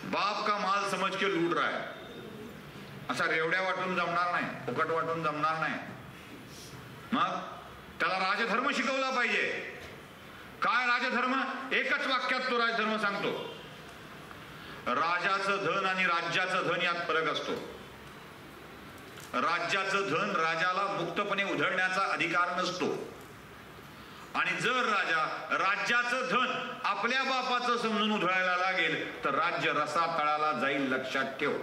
बाप का माल समज के लूट रहा है. असा रेवड्या वाटून जमणार नाही, फुकट वाटून जमणार नाही. मग त्याला राजधर्म शिकवला पाहिजे. काय राजधर्म? एकच वाक्यात तो राजधर्म सांगतो. राजाचं धन आणि राज्याचं धन यात फरक असतो. राज्याचं धन राजाला मुक्तपणे उधळण्याचा अधिकार नसतो. आणि जर राजा राज्याचं धन आपल्या बापाचं समजून उधळायला लागेल तर राज्य रसा तळाला जाईल. लक्षात ठेव.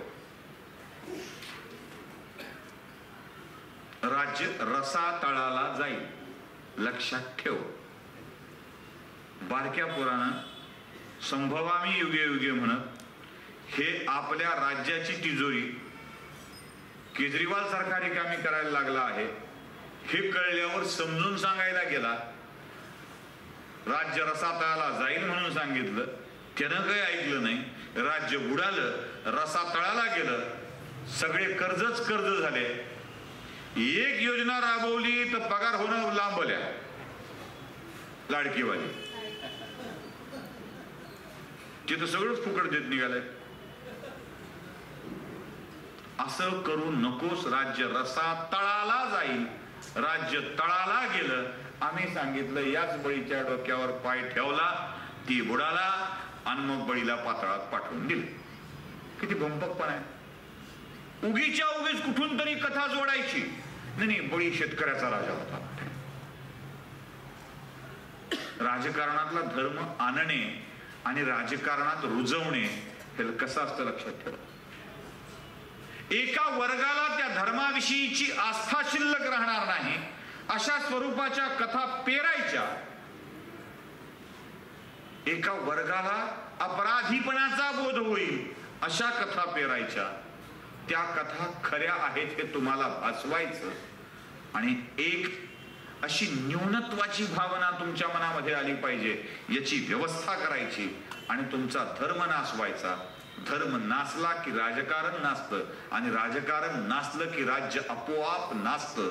राज्य रसा तळाला जाईल. लक्षात ठेव. बारक्या पुराणात संभवामी युगे युगे म्हणत हे आपल्या राज्याची तिजोरी केजरीवाल सारखा रिकामी करायला लागला आहे हे कळल्यावर समजून सांगायला गेला. राज्य रसातळाला जाईल म्हणून सांगितलं. त्यानं काही ऐकलं नाही. राज्य बुडालं, रसातळाला गेलं. सगळे कर्जच कर्ज झाले. एक योजना राबवली तर पगार होणं लांबल्या. लाडकीवाली तिथं सगळंच फुकट देत निघालंय. असं करू नकोस. राज्य रसा तळाला जाईल. राज्य तळाला गेलं. आम्ही सांगितलं याच बळीच्या डोक्यावर पाय ठेवला, ती बुडाला आणि मग बळीला पातळात पाठवून दिलं. किती भंपकपणा आहे. उगीच्या उगीच कुठून तरी कथा जोडायची. नाही, बळी शेतकऱ्याचा राजा होता. राजकारणातला धर्म आणणे आणि राजकारणात रुजवणे हे कसं असतं लक्षात ठेवा. एका वर्गाला त्या धर्माविषयीची आस्था शिल्लक राहणार नाही अशा स्वरूपाच्या कथा पेरायच्या. एका वर्गाला अपराधीपणाचा बोध होईल अशा कथा पेरायच्या. त्या कथा खऱ्या आहेत हे तुम्हाला भासवायचं आणि एक अशी न्यूनत्वाची भावना तुमच्या मनामध्ये आली पाहिजे याची व्यवस्था करायची आणि तुमचा धर्म नासवायचा. धर्म नासला की राजकारण नासतं आणि राजकारण नासलं की राज्य आपोआप नासतं.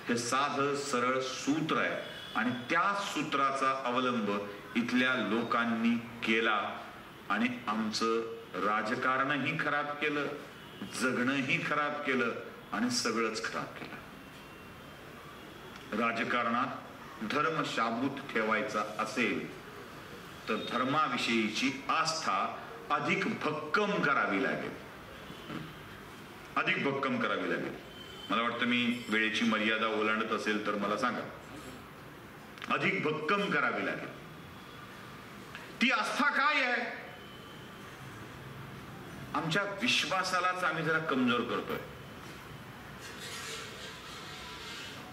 हे साधं सरळ सूत्र आहे आणि त्या सूत्राचा अवलंब इथल्या लोकांनी केला आणि आमचं राजकारणही खराब केलं, जगणंही खराब केलं आणि सगळंच खराब केलं. राजकारणात धर्म शाबूत ठेवायचा असेल तर धर्माविषयीची आस्था अधिक भक्कम करावी लागेल. अधिक भक्कम करावी लागेल. मला वाटतं मी वेळेची मर्यादा ओलांडत असेल तर मला सांगा. अधिक भक्कम करावी लागेल. ती आस्था काय आहे? आमच्या विश्वासालाच आम्ही जरा कमजोर करतोय.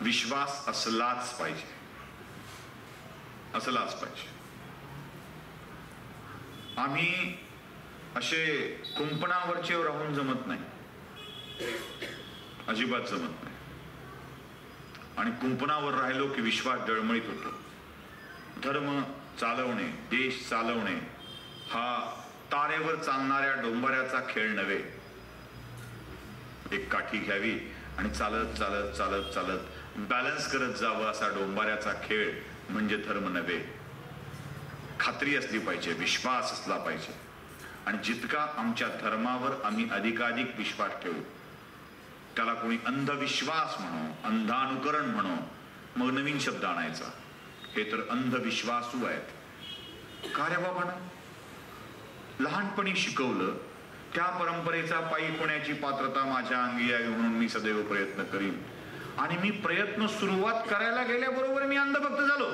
विश्वास असलाच पाहिजे. असलाच पाहिजे. आम्ही असे कुंपणावरचे राहून जमत नाही. अजिबात जमत नाही. आणि कुंपणावर राहिलो की विश्वास डळमळीत होतो. धर्म चालवणे, देश चालवणे हा तारेवर चालणाऱ्या डोंबाऱ्याचा खेळ नव्हे. एक काठी घ्यावी आणि चालत चालत चालत चालत बॅलन्स करत जावं असा डोंबाऱ्याचा खेळ म्हणजे धर्म नव्हे. खात्री असली पाहिजे, विश्वास असला पाहिजे. आणि जितका आमच्या धर्मावर आम्ही अधिकाधिक विश्वास ठेवू त्याला कोणी अंधविश्वास म्हणो, अंधानुकरण म्हणो, मग नवीन शब्द आणायचा. हे तर अंधविश्वासू आहेत. का रे बाबा? लहानपणी शिकवलं त्या परंपरेचा पायी होण्याची पात्रता माझ्या अंगी यावी म्हणून मी सदैव प्रयत्न करीन. आणि मी प्रयत्न सुरुवात करायला गेल्याबरोबर मी अंधभक्त झालो.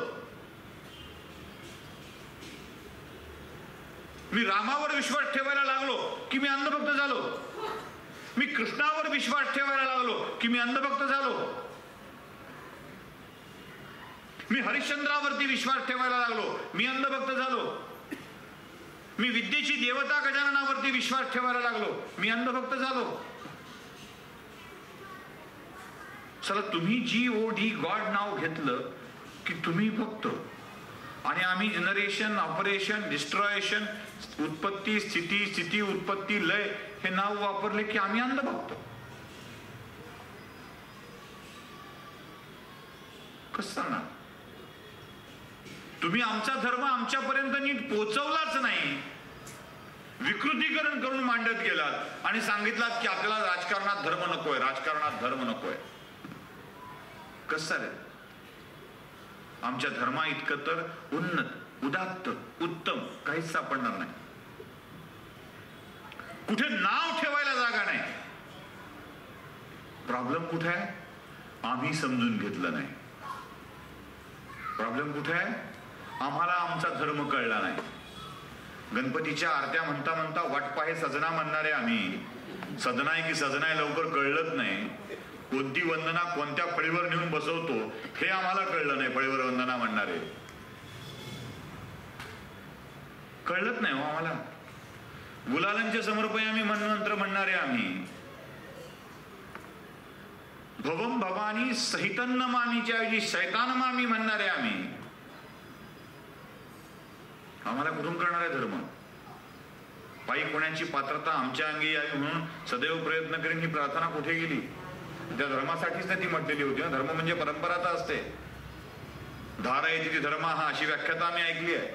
मी रामावर विश्वास ठेवायला लागलो की मी अंधभक्त झालो. मी कृष्णावर विश्वास ठेवायला लागलो की मी अंधभक्त झालो. मी हरिश्चंद्रावरती विश्वास ठेवायला लागलो मी अंधभक्त झालो. मी विद्येची देवता गजाननावरती विश्वास ठेवायला लागलो मी अंधभक्त झालो. चला, तुम्ही GOD गॉड नाव घेतलं की तुम्ही भक्त आणि आम्ही जनरेशन, ऑपरेशन, डिस्ट्रॉयशन, उत्पत्ती, स्थिती, स्थिती, उत्पत्ती, लय हे नाव वापरले की आम्ही अंधभक्त. कसं ना? तुम्ही आमचा धर्म आमच्यापर्यंत नीट पोहोचवलाच नाही. विकृतीकरण करून मांडत गेलात आणि सांगितलात की आपल्याला राजकारणात धर्म नकोय, राजकारणात धर्म नकोय. कसं रे? आमच्या धर्मा इतकं तर उन्नत, उदात्त, उत्तम काहीच सापडणार नाही. कुठे नाव ठेवायला जागा नाही. प्रॉब्लेम कुठे आहे? आम्ही समजून घेतलं नाही. प्रॉब्लेम कुठे आहे? आम्हाला आमचा धर्म कळला नाही. गणपतीच्या आरत्या म्हणता म्हणता वाटपाहे सजना म्हणणारे आम्ही, सदनाय की सजनाय लवकर कळलंच नाही. कोणती वंदना कोणत्या फळीवर नेऊन बसवतो हे आम्हाला कळलं नाही. फळीवर वंदना म्हणणारे कळलंच नाही हो आम्हाला. गुलालांच्या समर्पयामी मनमंत्र म्हणणारे आम्ही, भवम भवानी सहितन्न मामीच्या ऐवजी शैतान मामी म्हणणारे आम्ही. आम्हाला कुठून करणार आहे धर्म? पायी कोणाची पात्रता आमच्या अंगी यावी म्हणून सदैव प्रयत्न करीन ही प्रार्थना कुठे गेली? त्या धर्मासाठीच ना ती म्हटलेली होती ना. धर्म म्हणजे परंपरा तर असते. धारा येते ती धर्म, हा अशी व्याख्याता आम्ही ऐकली आहे.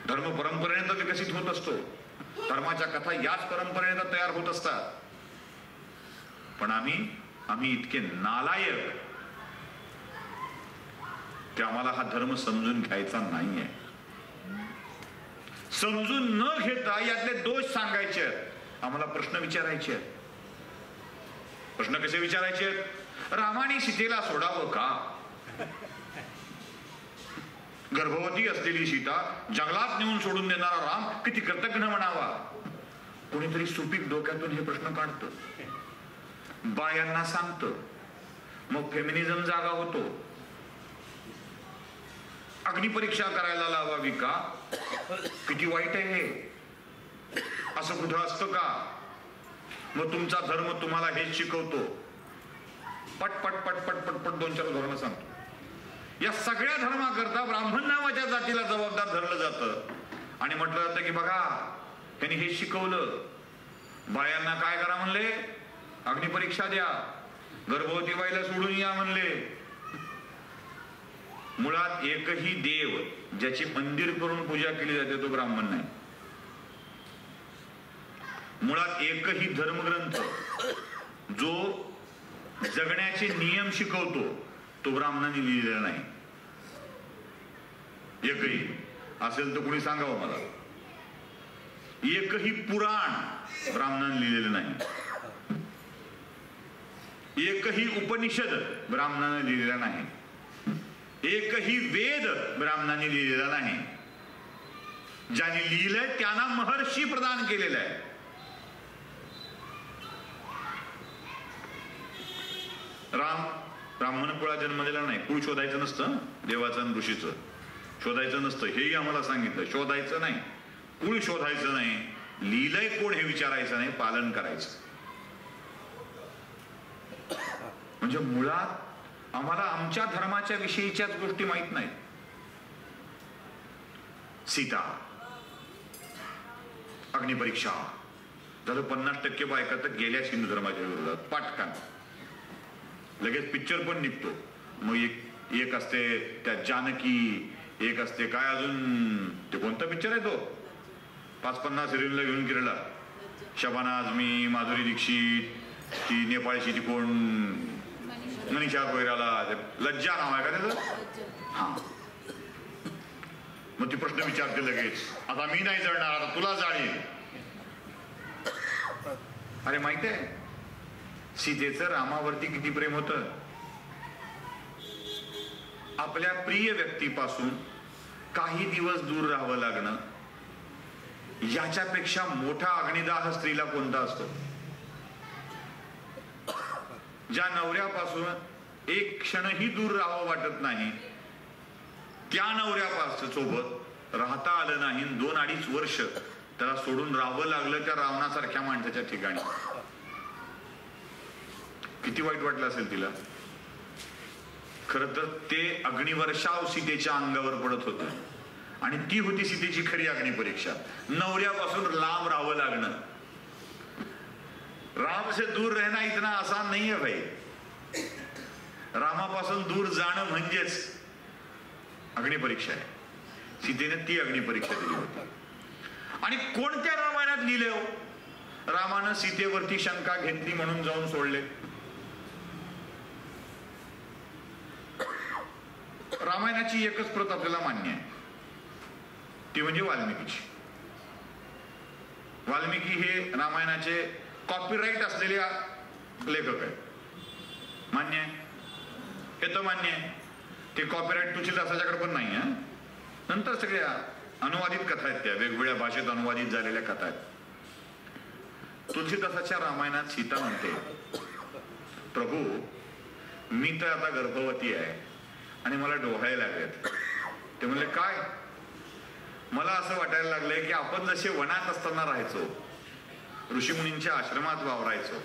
धर्म परंपरेने तर विकसित होत असतो. धर्माच्या कथा याच परंपरेने तर तयार होत असतात. पण आम्ही इतके नालायक की आम्हाला हा धर्म समजून घ्यायचा नाहीये. समजून न घेता यातले दोष सांगायचे आहेत. आम्हाला प्रश्न विचारायचे आहेत. प्रश्न कसे विचारायचे आहेत? रामाने सीतेला सोडावं का? गर्भवती असलेली सीता जंगलात नेऊन सोडून देणारा राम किती कृतज्ञ म्हणावा? कोणीतरी सुपीक डोक्यातून हे प्रश्न काढतं, बायांना सांगतं. मग फेमिनिझम जागा होतो. अग्निपरीक्षा करायला लावावी का? किती वाईट आहे हे. असं कुठं असतं का? मग तुमचा धर्म तुम्हाला हेच शिकवतो. पट पट पट पट पट पट 2-4 धोरणं सांगतो. या सगळ्या धर्माकरता ब्राह्मण नावाच्या जातीला जबाबदार धरलं जातं आणि म्हटलं जातं की बघा त्यांनी हे शिकवलं. बायांना काय करा म्हणले? अग्निपरीक्षा द्या. गर्भवती बाईला सोडून या म्हणले. मुळात एकही देव ज्याची मंदिर करून पूजा केली जाते तो ब्राह्मण नाही. मुळात एकही धर्मग्रंथ जो जगण्याचे नियम शिकवतो तो ब्राह्मणांनी लिहिलेला नाही. एकही असेल तर कुणी सांगावं मला. एकही पुराण ब्राह्मणांनी लिहिलेलं नाही. एकही उपनिषद ब्राह्मणाने लिहिलेला नाही. एकही वेद ब्राह्मणांनी लिहिलेला नाही. ज्यांनी लिहिलंय त्यांना महर्षी प्रदान केलेलं आहे. राम ब्राह्मण कुळात जन्मलेला नाही. कुळ शोधायचं नसतं. देवाचं आणि ऋषीचं शोधायचं नसतं. हेही आम्हाला सांगितलं. शोधायचं नाही, कुळ शोधायचं नाही, लिहिलंय कोण हे विचारायचं नाही, पालन करायचं. म्हणजे मुळात आम्हाला आमच्या धर्माच्या विषयीच्याच गोष्टी माहित नाहीत. सीता, अग्निपरीक्षा झालं. 50% बायका तर गेल्याच हिंदू धर्माच्या विरोधात पाटकान. लगेच पिक्चर पण निघतो. मग एक असते त्या जानकी, एक असते काय अजून ते कोणता पिक्चर आहे तो 5-50 हिरोईनला घेऊन केलेला. शबाना आझमी, माधुरी दीक्षित, ती नेपाळची ती कोण मनीषा कोयराला, लज्जा नाव आहे का त्याचं? हा. मग ती प्रश्न विचारते लगेच, आता मी नाही जळणार, आता तुला जाळील. अरे माहित आहे सीतेचं रामावरती किती प्रेम होतं. आपल्या प्रिय व्यक्तीपासून काही दिवस दूर राहावं लागणं याच्यापेक्षा मोठा अग्निदाह स्त्रीला कोणता असतो? ज्या नवऱ्यापासून एक क्षणही दूर राहावं वाटत नाही त्या नवऱ्यापासून सोबत राहता आलं नाही. 2-2.5 वर्ष त्याला सोडून राहावं लागलं त्या रावणासारख्या माणसाच्या ठिकाणी. किती वाईट वाटलं असेल तिला. खरं तर ते अग्निवर्षाव सीतेच्या अंगावर पडत होतं आणि ती होती सीतेची खरी अग्निपरीक्षा. नवऱ्यापासून लांब राहावं लागणं. राम से दूर रहना इतना आसान नहीं है भाई. रामापासून दूर जाणं म्हणजेच अग्निपरीक्षा आहे. सीतेने ती अग्निपरीक्षा दिली होती. आणि कोणत्या रामायणात लिहिले हो? रामानं सीतेवरती शंका घेतली म्हणून जाऊन सोडले. रामायणाची एकच प्रत आपल्याला मान्य आहे, ती म्हणजे वाल्मिकीची. वाल्मिकी हे रामायणाचे कॉपीराईट असलेले लेखक आहेत. मान्य आहे, हे तर मान्य आहे. ते कॉपीराईट तुलसीदासाच्याकडे पण नाही आहे. नंतर सगळ्या अनुवादित कथा आहेत, त्या वेगवेगळ्या भाषेत अनुवादित झालेल्या कथा आहेत. तुलसीदासाच्या रामायणात सीता म्हणते, प्रभू मी तर आता गर्भवती आहे आणि मला डोहाळे लागलेत. ते म्हणले काय? मला असं वाटायला लागलंय की आपण जसे वनात असताना राहायचो, ऋषीमुनींच्या आश्रमात वावरायचो,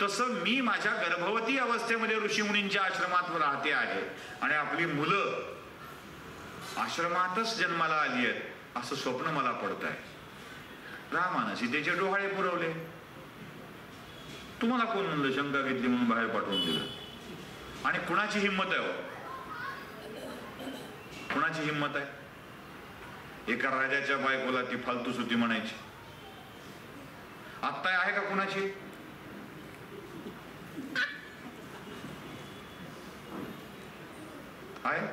तसं मी माझ्या गर्भवती अवस्थेमध्ये ऋषीमुनींच्या आश्रमात राहते आहे आणि आपली मुलं आश्रमातच जन्माला आली आहेत असं स्वप्न मला पडत आहे. रामानं सीतेचे डोहाळे पुरवले. तुम्हाला कोण म्हणलं शंका घेतली म्हणून बाहेर पाठवून दिलं? आणि कुणाची हिंमत आहे हो? कुणाची हिंमत आहे? एका राजाच्या बायकोला ती फालतू सुती म्हणायची. आत्ता आहे का कुणाची? आहे?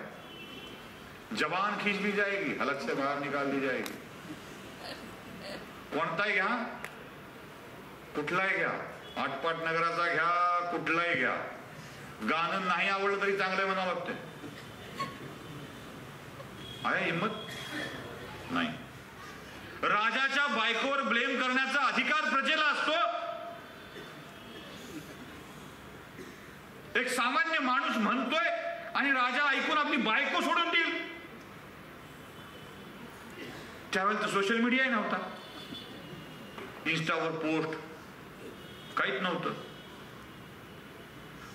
जबान खींच ली जाएगी, हलक से बाहर निकाल दी जाएगी. कोणताही घ्या, कुठलाही घ्या, आटपाट नगराचा घ्या, कुठलाही घ्या, गाणं नाही आवडलं तरी चांगलं म्हणावं लागतं. आहे हिंमत? नाही. राजाच्या बायकोवर ब्लेम करण्याचा अधिकार प्रजेला असतो. एक सामान्य माणूस म्हणतोय आणि राजा ऐकून आपली बायको सोडून देईल. त्यावेळेला तर सोशल मीडिया नव्हता, इन्स्टावर पोस्ट काहीच नव्हतं.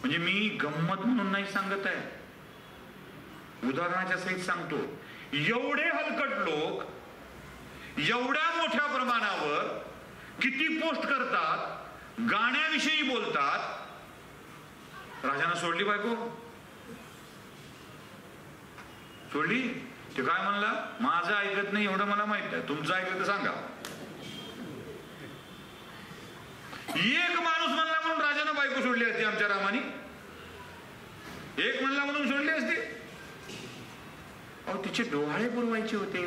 म्हणजे मी गंमत म्हणून नाही सांगत आहे, उदाहरणाच्या सहित सांगतो. एवढे हलकट लोक एवढ्या मोठ्या प्रमाणावर किती पोस्ट करतात, गाण्याविषयी बोलतात. राजानं सोडली बायको? सोडली? ते काय म्हणला, माझं ऐकत नाही एवढं मला माहित आहे, तुमचं ऐकलं तर सांगा. एक माणूस म्हणला म्हणून राजानं बायको सोडली असती आमच्या रामाने? एक म्हणला म्हणून सोडली असती? अहो तिचे डोहाळे पुरवायचे होते.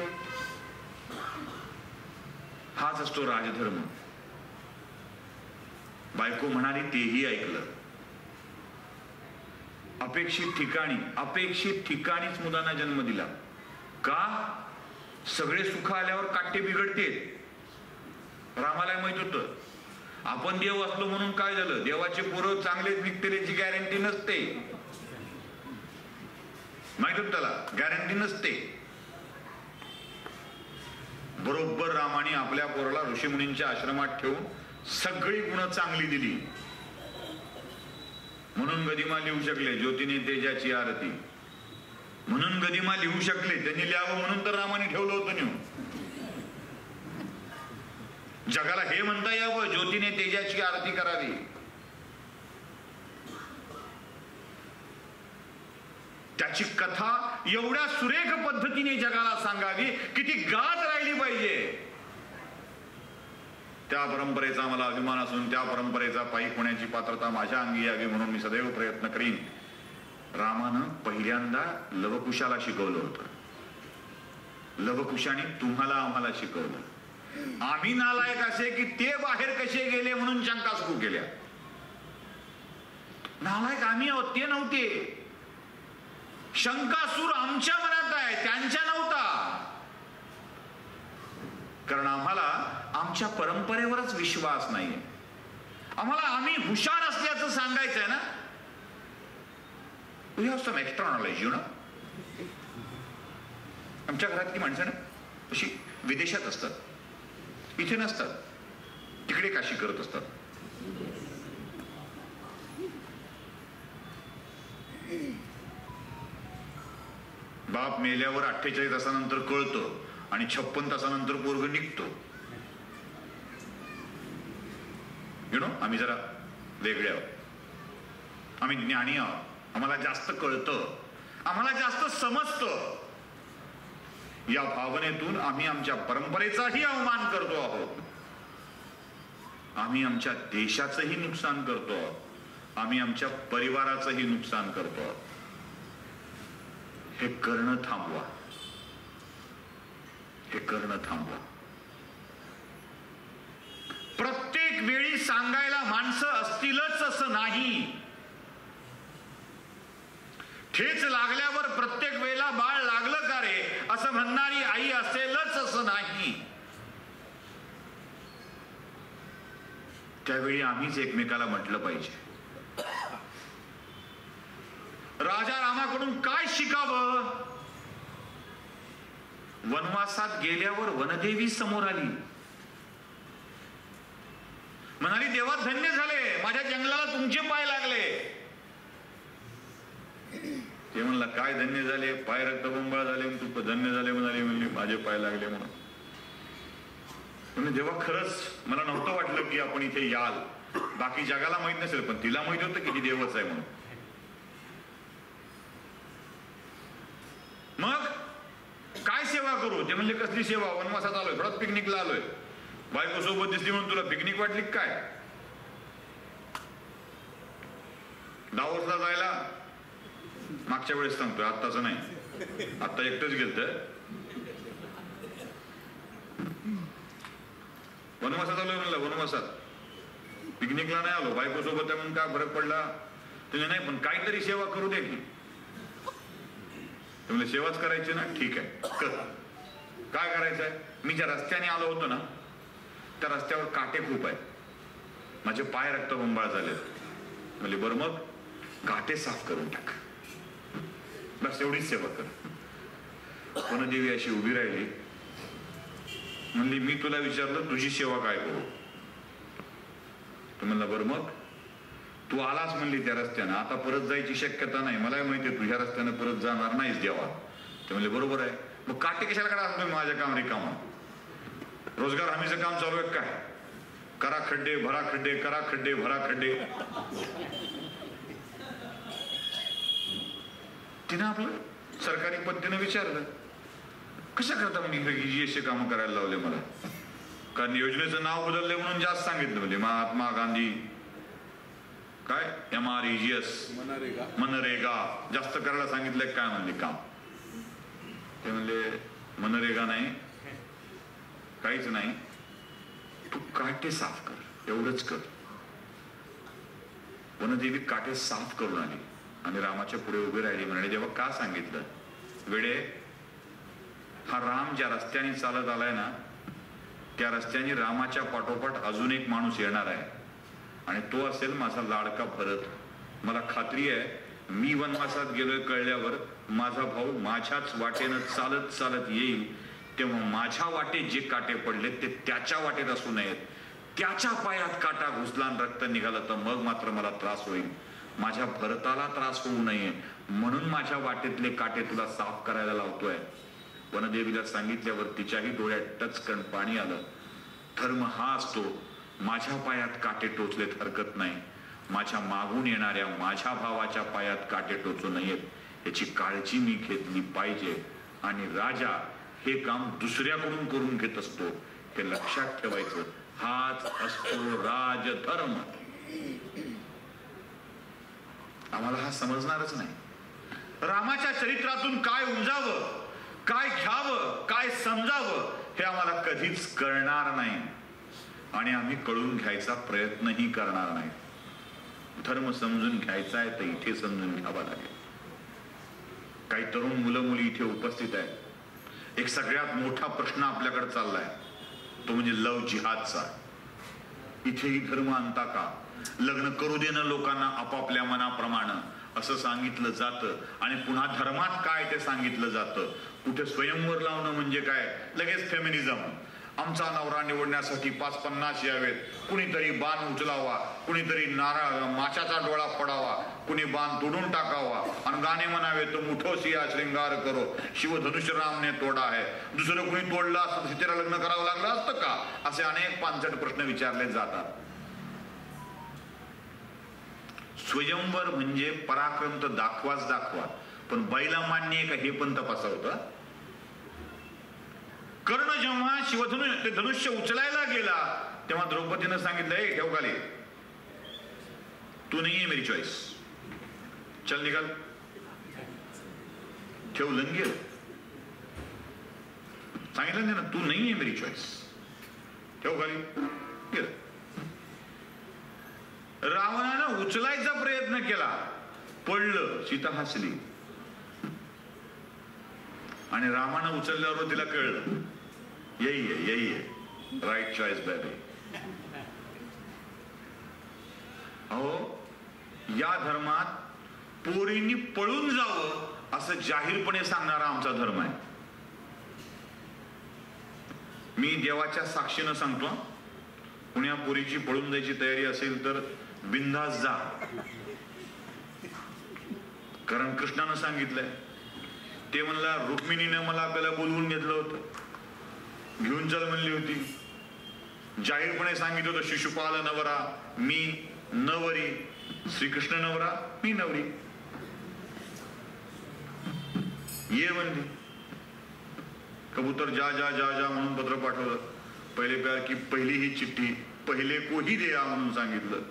हाच असतो राजधर्म. बायको म्हणाली तेही ऐकलं. अपेक्षित ठिकाणीच मुलांना जन्म दिला. का? सगळे सुख आल्यावर काटे बिघडते. रामाला माहित होतं आपण देव असलो म्हणून काय झालं, देवाचे पोरं चांगलेच निघतील याची गॅरंटी नसते. माहित होत त्याला, गॅरंटी नसते. बरोबर रामाने आपल्या पोराला ऋषीमुनींच्या आश्रमात ठेवून सगळी गुण चांगली दिली. म्हणून गदिमा लिहू शकले ज्योतीने तेजाची आरती. म्हणून गदिमा लिहू शकले, त्यांनी लिहावं म्हणून तर रामाने ठेवलं होतं नेऊन. जगाला हे म्हणता यावं ज्योतीने तेजाची आरती करावी. त्याची कथा एवढ्या सुरेख पद्धतीने जगाला सांगावी की ती गात राहिली पाहिजे. त्या परंपरेचा मला अभिमान असून त्या परंपरेचा पायी होण्याची पात्रता माझ्या अंगी यावी म्हणून मी सदैव प्रयत्न करीन. रामानं पहिल्यांदा लवकुशाला शिकवलं होतं. लवकुशाने तुम्हाला आम्हाला शिकवलं. आम्ही नालायक असे की ते बाहेर कसे गेले म्हणून शंका सुरू केल्या. नालायक आम्ही आहोत, ते नव्हते. शंकासूर आमच्या मनात आहे, त्यांच्या नव्हता. कारण आम्हाला आमच्या परंपरेवरच विश्वास नाहीये. आम्हाला आम्ही हुशार असल्याचं सांगायचं आहे ना. We have some extra knowledge, you know. आमच्या घरातली माणसं ना अशी विदेशात असतात, इथे नसतात, तिकडे काशी करत असतात. बाप मेल्यावर 48 तासानंतर कळतं आणि 56 तासानंतर पोरग निघतो. यु नो, आम्ही जरा वेगळे आहोत. आम्ही ज्ञानी आहोत. आम्हाला जास्त कळतं, आम्हाला जास्त समजतं. या भावनेतून आम्ही आमच्या परंपरेचाही अवमान करतो आहोत, आम्ही आमच्या देशाचंही नुकसान करतो आहोत, आम्ही आमच्या परिवाराचंही नुकसान करतो आहोत. हे करणं थांबवा, हे करणं थांबवा. प्रत्येक वेळी सांगायला माणसं असतीलच असं नाही. ठेच लागल्यावर प्रत्येक वेळेला बाळ लागलं का रे असं म्हणणारी आई असेलच असं नाही. त्यावेळी आम्हीच एकमेकाला म्हटलं पाहिजे, राजा रामाकडून काय शिकावं. वनवासात गेल्यावर वनदेवी समोर आली, म्हणाली देवा धन्य झाले, माझ्या जंगलाला तुमचे पाय लागले. ते म्हणला काय धन्य झाले, पाय रक्तबंबाळ झाले, तू धन्य झाले म्हणाली. म्हणली माझे पाय लागले म्हणून. जेव्हा खरंच मला नव्हतं वाटलं की आपण इथे याल, बाकी जगाला माहित नसेल पण तिला माहित होतं की ही देवच आहे म्हणून. मग काय सेवा करू. ते म्हणले कसली सेवा, वनवासात आलोय, परत पिकनिकला आलोय, बायको सोबत दिसली म्हणून तुला पिकनिक वाटली काय. दावोसला जायला मागच्या वेळेस सांगतोय, आत्ताच नाही, आता एकटंच गेलत. वनवासात आलोय म्हणलं, वनवासात पिकनिकला नाही आलो, बायको सोबत आहे म्हणून काय फरक पडला. तुम्ही नाही पण काहीतरी सेवा करू दे की. तुम्ही सेवाच करायची ना, ठीक आहे कर. काय करायचंय. मी ज्या रस्त्याने आलो होतो ना त्या रस्त्यावर काटे खूप आहेत, माझे पाय रक्तबंबाळ झाले. म्हणजे बरं मग काटे साफ करून टाक, बस एवढीच सेवा कर. वनदेवी अशी उभी राहिली, म्हणली मी तुला विचारलं तुझी सेवा काय करू. तू म्हणला बरं मग तू आलास म्हणली त्या रस्त्यानं, आता परत जायची शक्यता नाही, मलाही माहितीये तुझ्या रस्त्यानं परत जाणार नाहीच देवा. ते म्हणले बरोबर आहे, मग काटे कशाला काढा तुम्ही माझ्या काम रिकामा. रोजगार हमीचं काम चालू आहे काय, करा खड्डे भरा खड्डे, करा खड्डे भरा खड्डे. तिनं आपलं सरकारी पद्धतीनं विचारलं कशा करता म्हणजे ही अशी कामं करायला लावले मला. कारण योजनेचं नाव बदलले म्हणून जास्त सांगितलं. म्हणजे महात्मा गांधी काय MREGS मनरेगा जास्त करायला सांगितलंय काय म्हणले काम. ते म्हणले मनरेगा नाही, काहीच नाही, तू काटे साफ कर, एवढंच कर. वनदेवी काटे साफ करून आली आणि रामाच्या पुढे उभी राहिली. म्हणाली जेव्हा का सांगितलं वेडे, हा राम ज्या रस्त्याने चालत आलाय ना त्या रस्त्याने रामाच्या पाठोपाठ अजून एक माणूस येणार आहे आणि तो असेल माझा लाडका भरत. मला खात्री आहे मी वनवासात गेलोय कळल्यावर माझा भाऊ माझ्याच वाटेनं चालत चालत येईल, तेव्हा माझ्या वाटेत जे काटे पडले ते त्याच्या वाटेत असू नयेत. त्याच्या पायात काटा घुसला आणि रक्त निघालं तर मग मात्र मला त्रास होईल. माझ्या भरताला त्रास होऊ नये म्हणून माझ्या वाटेतले काटे तुला साफ करायला लावतोय. वनदेवीला सांगितल्यावर तिच्याही डोळ्यात टचकन पाणी आलं. धर्म हा असतो, माझ्या पायात काटे टोचलेत हरकत नाही, माझ्या मागून येणाऱ्या माझ्या भावाच्या पायात काटे टोचू नयेत याची काळजी मी घेतली पाहिजे. आणि राजा हे काम दुसऱ्याकडून करून घेत असतो हे लक्षात ठेवायचं. हाच असतो राजधर्म. आम्हाला हा समजणारच नाही. रामाच्या चरित्रातून काय उमजावं, काय घ्यावं, काय समजावं हे आम्हाला कधीच कळणार नाही आणि आम्ही कळून घ्यायचा प्रयत्नही करणार नाही. धर्म समजून घ्यायचा आहे तर इथे समजून घ्यावा लागेल. काही तरुण मुलं मुली इथे उपस्थित आहेत. एक सगळ्यात मोठा प्रश्न आपल्याकडे चाललाय तो म्हणजे लव जिहादचा. इथेही धर्म आणता का. लग्न करू देणं लोकांना आपापल्या मनाप्रमाणे असं सांगितलं जातं आणि पुन्हा धर्मात काय ते सांगितलं जातं. कुठे स्वयंवर लावणं म्हणजे काय, लगेच फेमिनिझम. आमचा नवरा निवडण्यासाठी 5-50 यावेत, कुणीतरी बाण उचलावा, कुणीतरी नारळ माशाचा डोळा पडावा, कुणी बाण तोडून टाकावा आणि गाणे म्हणावे तो मुठो सिया श्रृंगार करो शिवधनुष्य रामने तोडा आहे. दुसरं कुणी तोडलं असतं सीतेला लग्न करावं लागलं असतं का. असे अनेक पानसट प्रश्न विचारले जातात. स्वयंवर म्हणजे पराक्रम तर दाखवाच दाखवा, पण बैला मान्य आहे का हे पण तपासा होता. कर्ण जेव्हा ते धनुष्य उचलायला गेला तेव्हा द्रौपदीनं सांगितलं, ए ठेव खाली, तू नहीं है मेरी चॉइस, चल निकाल. ठेवलं गेलं. सांगितलं ना, तू नहीं है मेरी चॉइस, ठेव खाली, गेलं. रावणानं उचलायचा प्रयत्न केला, पडलं, सीता हसली. आणि रामानं उचलल्यावर तिला कळलं, यही है राईट चॉइस बेबी. अहो, या धर्मात पोरींनी पळून जावं असं जाहीरपणे सांगणारा आमचा धर्म आहे. मी देवाच्या साक्षीनं सांगतो, कुण्या पोरीची पळून जायची तयारी असेल तर बिंदास जा. कारण कृष्णानं सांगितलंय, ते म्हणला रुक्मिणीने मला आपल्याला बोलवून घेतलं होतं, घेऊन चल म्हणली होती. जाहीरपणे सांगितलं होतं, शिशुपाल नवरा मी नवरी, श्रीकृष्ण नवरा मी नवरी. ये म्हणली. कबूतर जा जा जा जा म्हणून पत्र पाठवलं. पहिले प्यार की पहिली ही चिठ्ठी पहिले कोही द्या म्हणून सांगितलं.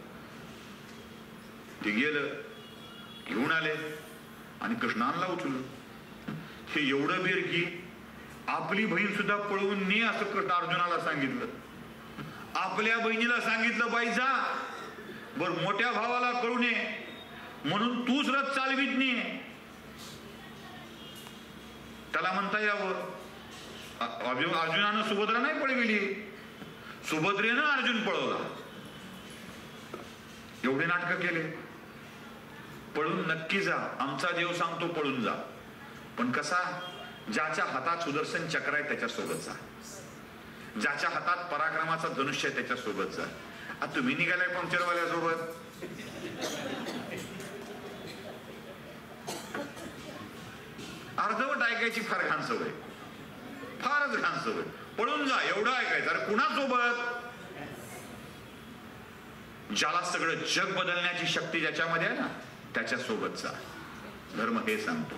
ते गेलं, घेऊन आले आणि कृष्णाला उचललं. हे एवढं बेर की आपली बहीण सुद्धा पळवून ने असं कृष्ण अर्जुनाला सांगितलं. आपल्या बहिणीला सांगितलं, बाई जा, बर मोठ्या भावाला कळू नये म्हणून तूच रथ चालवीत नाही. त्याला म्हणता यावं, अर्जुनानं सुभद्रा नाही पळविली, सुभद्रेनं अर्जुन पळवला. एवढे नाटक केले. पळून नक्की जा, आमचा देव सांगतो पळून जा, पण कसा, ज्याच्या हातात सुदर्शन चक्र आहे त्याच्यासोबत जा, ज्याच्या हातात पराक्रमाचा धनुष्य आहे त्याच्यासोबत जा. आता तुम्ही निघालाय पंक्चरवाल्यासोबत. अर्धवट ऐकायची फार घाण सवय, फारच घाण सवय. पळून जा एवढं ऐकायचं. अरे कुणासोबत? ज्याला सगळं जग बदलण्याची शक्ती ज्याच्यामध्ये आहे ना त्याच्यासोबत जा. धर्म हे सांगतो,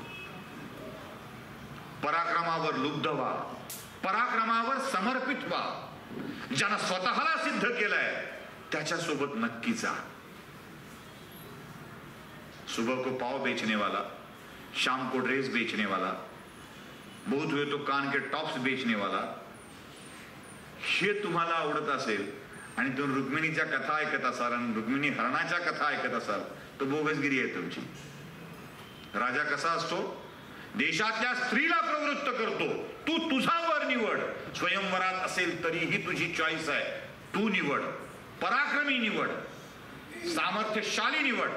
पराक्रमावर लुब्ध व्हा, पराक्रमावर समर्पित व्हा. ज्यानं स्वतःला सिद्ध केलंय त्याच्यासोबत नक्की जा. सुबह को पाव बेचने वाला, शाम को ड्रेस बेचने वाला, बहुत हुए तो कान के टॉप्स बेचने वाला, हे तुम्हाला आवडत असेल आणि तुम्ही रुक्मिणीच्या कथा ऐकत असाल आणि रुक्मिणी हरणाच्या कथा ऐकत असाल तर बोगसगिरी आहे तुमची. राजा कसा असतो? देशातल्या स्त्रीला प्रवृत्त करतो, तू तुझा वर निवड. स्वयंवरात असेल तरीही तुझी चॉईस आहे, तू निवड. पराक्रमी निवड, सामर्थ्यशाली निवड,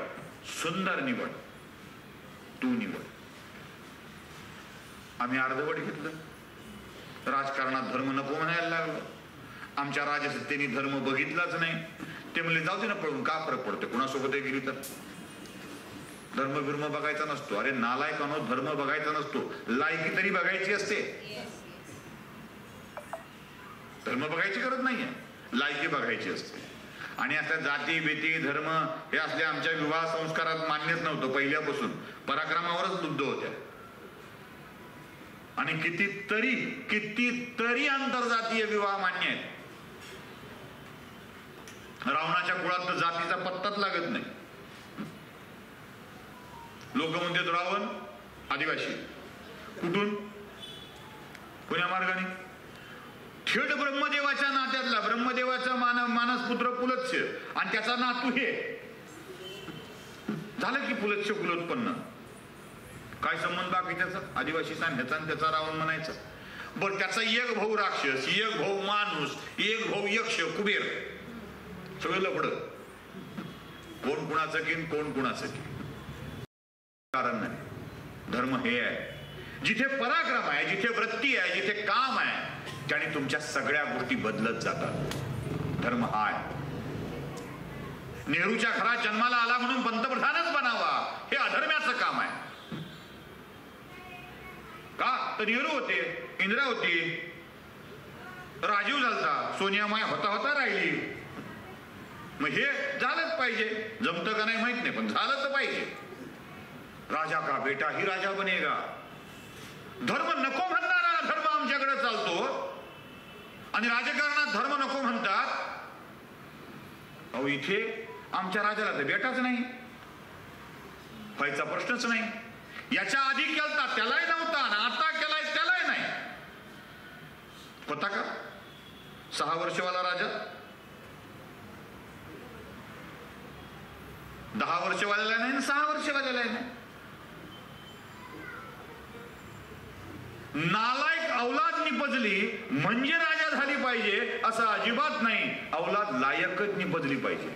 सुंदर निवड, तू निवड. आम्ही अर्धवट घेतलं. राजकारणात धर्म नको म्हणायला लागलो. आमच्या राजसत्तेने धर्म बघितलाच नाही. ते म्हणले जाऊ दे ना पळून, का फरक पडतो, कुणासोबत गेली तर. धर्म बिर्म बघायचा नसतो. अरे नालायकानो, धर्म बघायचा नसतो, लायकी तरी बघायची असते. धर्म बघायची गरज नाहीये, लायकी बघायची असते. आणि आता जाती बेती धर्म हे असले आमच्या विवाह संस्कारात मान्यच नव्हतं पहिल्यापासून. पराक्रमावरच लुब्ध होत्या. आणि कितीतरी आंतरजातीय विवाह मान्य आहेत. रावणाच्या कुळात तर जातीचा पत्ताच लागत नाही. लोक म्हणतात रावण आदिवासी. कुठून? कोण्या मार्गाने? थेट ब्रह्मदेवाच्या नात्यातला. ब्रह्मदेवाचा मानसपुत्र पुलत्स्य आणि त्याचा नातू हे झालं की पुलत्स्य कुलोत्पन्न. काय संबंध बाकी त्याचा? आदिवासीचा ह्याचा त्याचा रावण म्हणायचा. बर त्याचा एक भाऊ राक्षस, एक भाऊ माणूस, एक भाऊ यक्ष कुबेर, सगळं लफड. कोण कुणाचं की कोण कुणाचं की कारण नाही. धर्म हे आहे, जिथे पराक्रम आहे, जिथे वृत्ती आहे, जिथे काम आहे, त्याने तुमच्या सगळ्या गोष्टी बदलत जातात. धर्म हा आहे. नेहरूच्या घरात जन्माला आला म्हणून पंतप्रधानच बनावा हे अधर्म्याचं काम आहे. का तर नेहरू होते, इंदिरा होती, राजीव झालता, सोनिया माय होता राहिली. मग हे झालंच पाहिजे. जमतं का नाही माहित नाही, पण झालं तर पाहिजे. राजा का बेटा ही राजा बनेगा. धर्म नको म्हणणारा धर्म आमच्याकडे चालतो आणि राजकारणात धर्म नको म्हणतात. अहो इथे आमच्या राजाला तर बेटाच नाही, व्हायचा प्रश्नच नाही. याच्या आधी केलता त्यालाही नव्हता आणि आता केलाय त्यालाही नाही. होता का 6 वर्षवाला राजा? 10 वर्षवाल्याला नाही, 6 वर्षवाल्याला नाही. नालायक अवलाद निपजली म्हणजे राजा झाली पाहिजे असं अजिबात नाही. अवलाद लायकच निपजली पाहिजे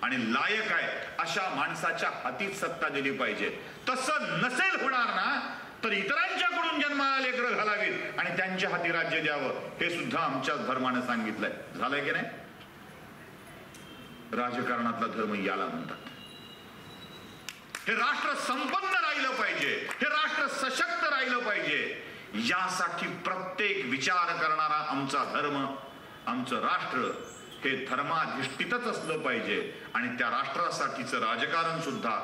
आणि लायक आहे अशा माणसाच्या हातीच सत्ता दिली पाहिजे. तसं नसेल होणार ना तर इतरांच्याकडून जन्माला लेकरं घालावीत आणि त्यांच्या हाती राज्य द्यावं, हे सुद्धा आमच्या धर्मानं सांगितलंय. झालंय की नाही? राजकारणातला धर्म याला म्हणतात. हे राष्ट्र संपन्न राहिलं पाहिजे, हे राष्ट्र सशक्त राहिलं पाहिजे, यासाठी प्रत्येक विचार करणारा आमचा धर्म, आमचं राष्ट्र हे धर्माधिष्ठितच असलं पाहिजे आणि त्या राष्ट्रासाठीचं राजकारण सुद्धा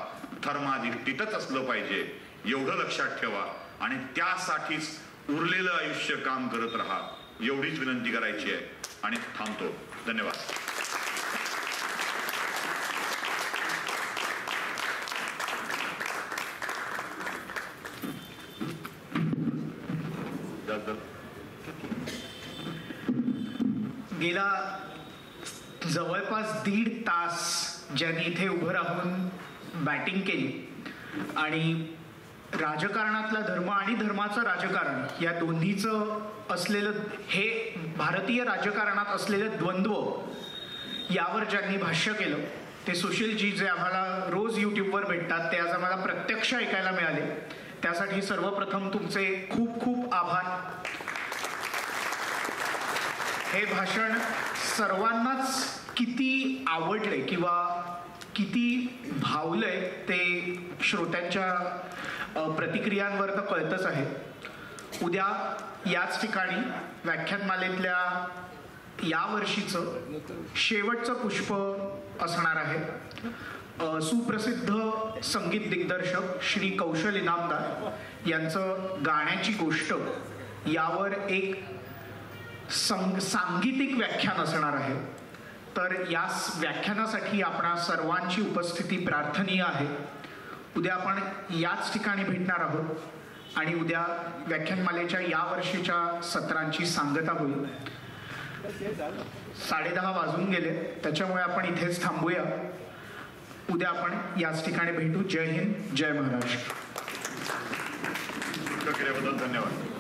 धर्माधिष्ठितच असलं पाहिजे. एवढं लक्षात ठेवा आणि त्यासाठीच उरलेलं आयुष्य काम करत राहा, एवढीच विनंती करायची आहे आणि थांबतो. धन्यवाद. गेला जवळपास 1.5 तास ज्यांनी इथे उभं राहून बॅटिंग केली आणि राजकारणातला धर्म आणि धर्माचं राजकारण या दोन्हीचं असलेलं, हे भारतीय राजकारणात असलेलं द्वंद्व यावर ज्यांनी भाष्य केलं ते सुशीलजी, जे आम्हाला रोज यूट्यूबवर भेटतात, ते आज आम्हाला प्रत्यक्ष ऐकायला मिळाले. त्यासाठी सर्वप्रथम तुमचे खूप खूप आभार. हे भाषण सर्वांनाच किती आवडले किंवा किती भावलंय ते श्रोत्यांच्या प्रतिक्रियांवर तर कळतच आहे. उद्या याच ठिकाणी व्याख्यानमालेतल्या यावर्षीचं शेवटचं पुष्प असणार आहे. सुप्रसिद्ध संगीत दिग्दर्शक श्री कौशल इनामदार यांचं गाण्याची गोष्ट यावर एक सांगीतिक व्याख्यान असणार आहे. तर या व्याख्यानासाठी आपणा सर्वांची उपस्थिती प्रार्थनीय आहे. उद्या आपण याच ठिकाणी भेटणार आहोत आणि उद्या व्याख्यानमालेच्या यावर्षीच्या सत्रांची सांगता होईल. 10:30 वाजून गेले, त्याच्यामुळे आपण इथेच थांबूया. उद्या आपण याच ठिकाणी भेटू. जय हिंद, जय महाराष्ट्र. केल्याबद्दल धन्यवाद.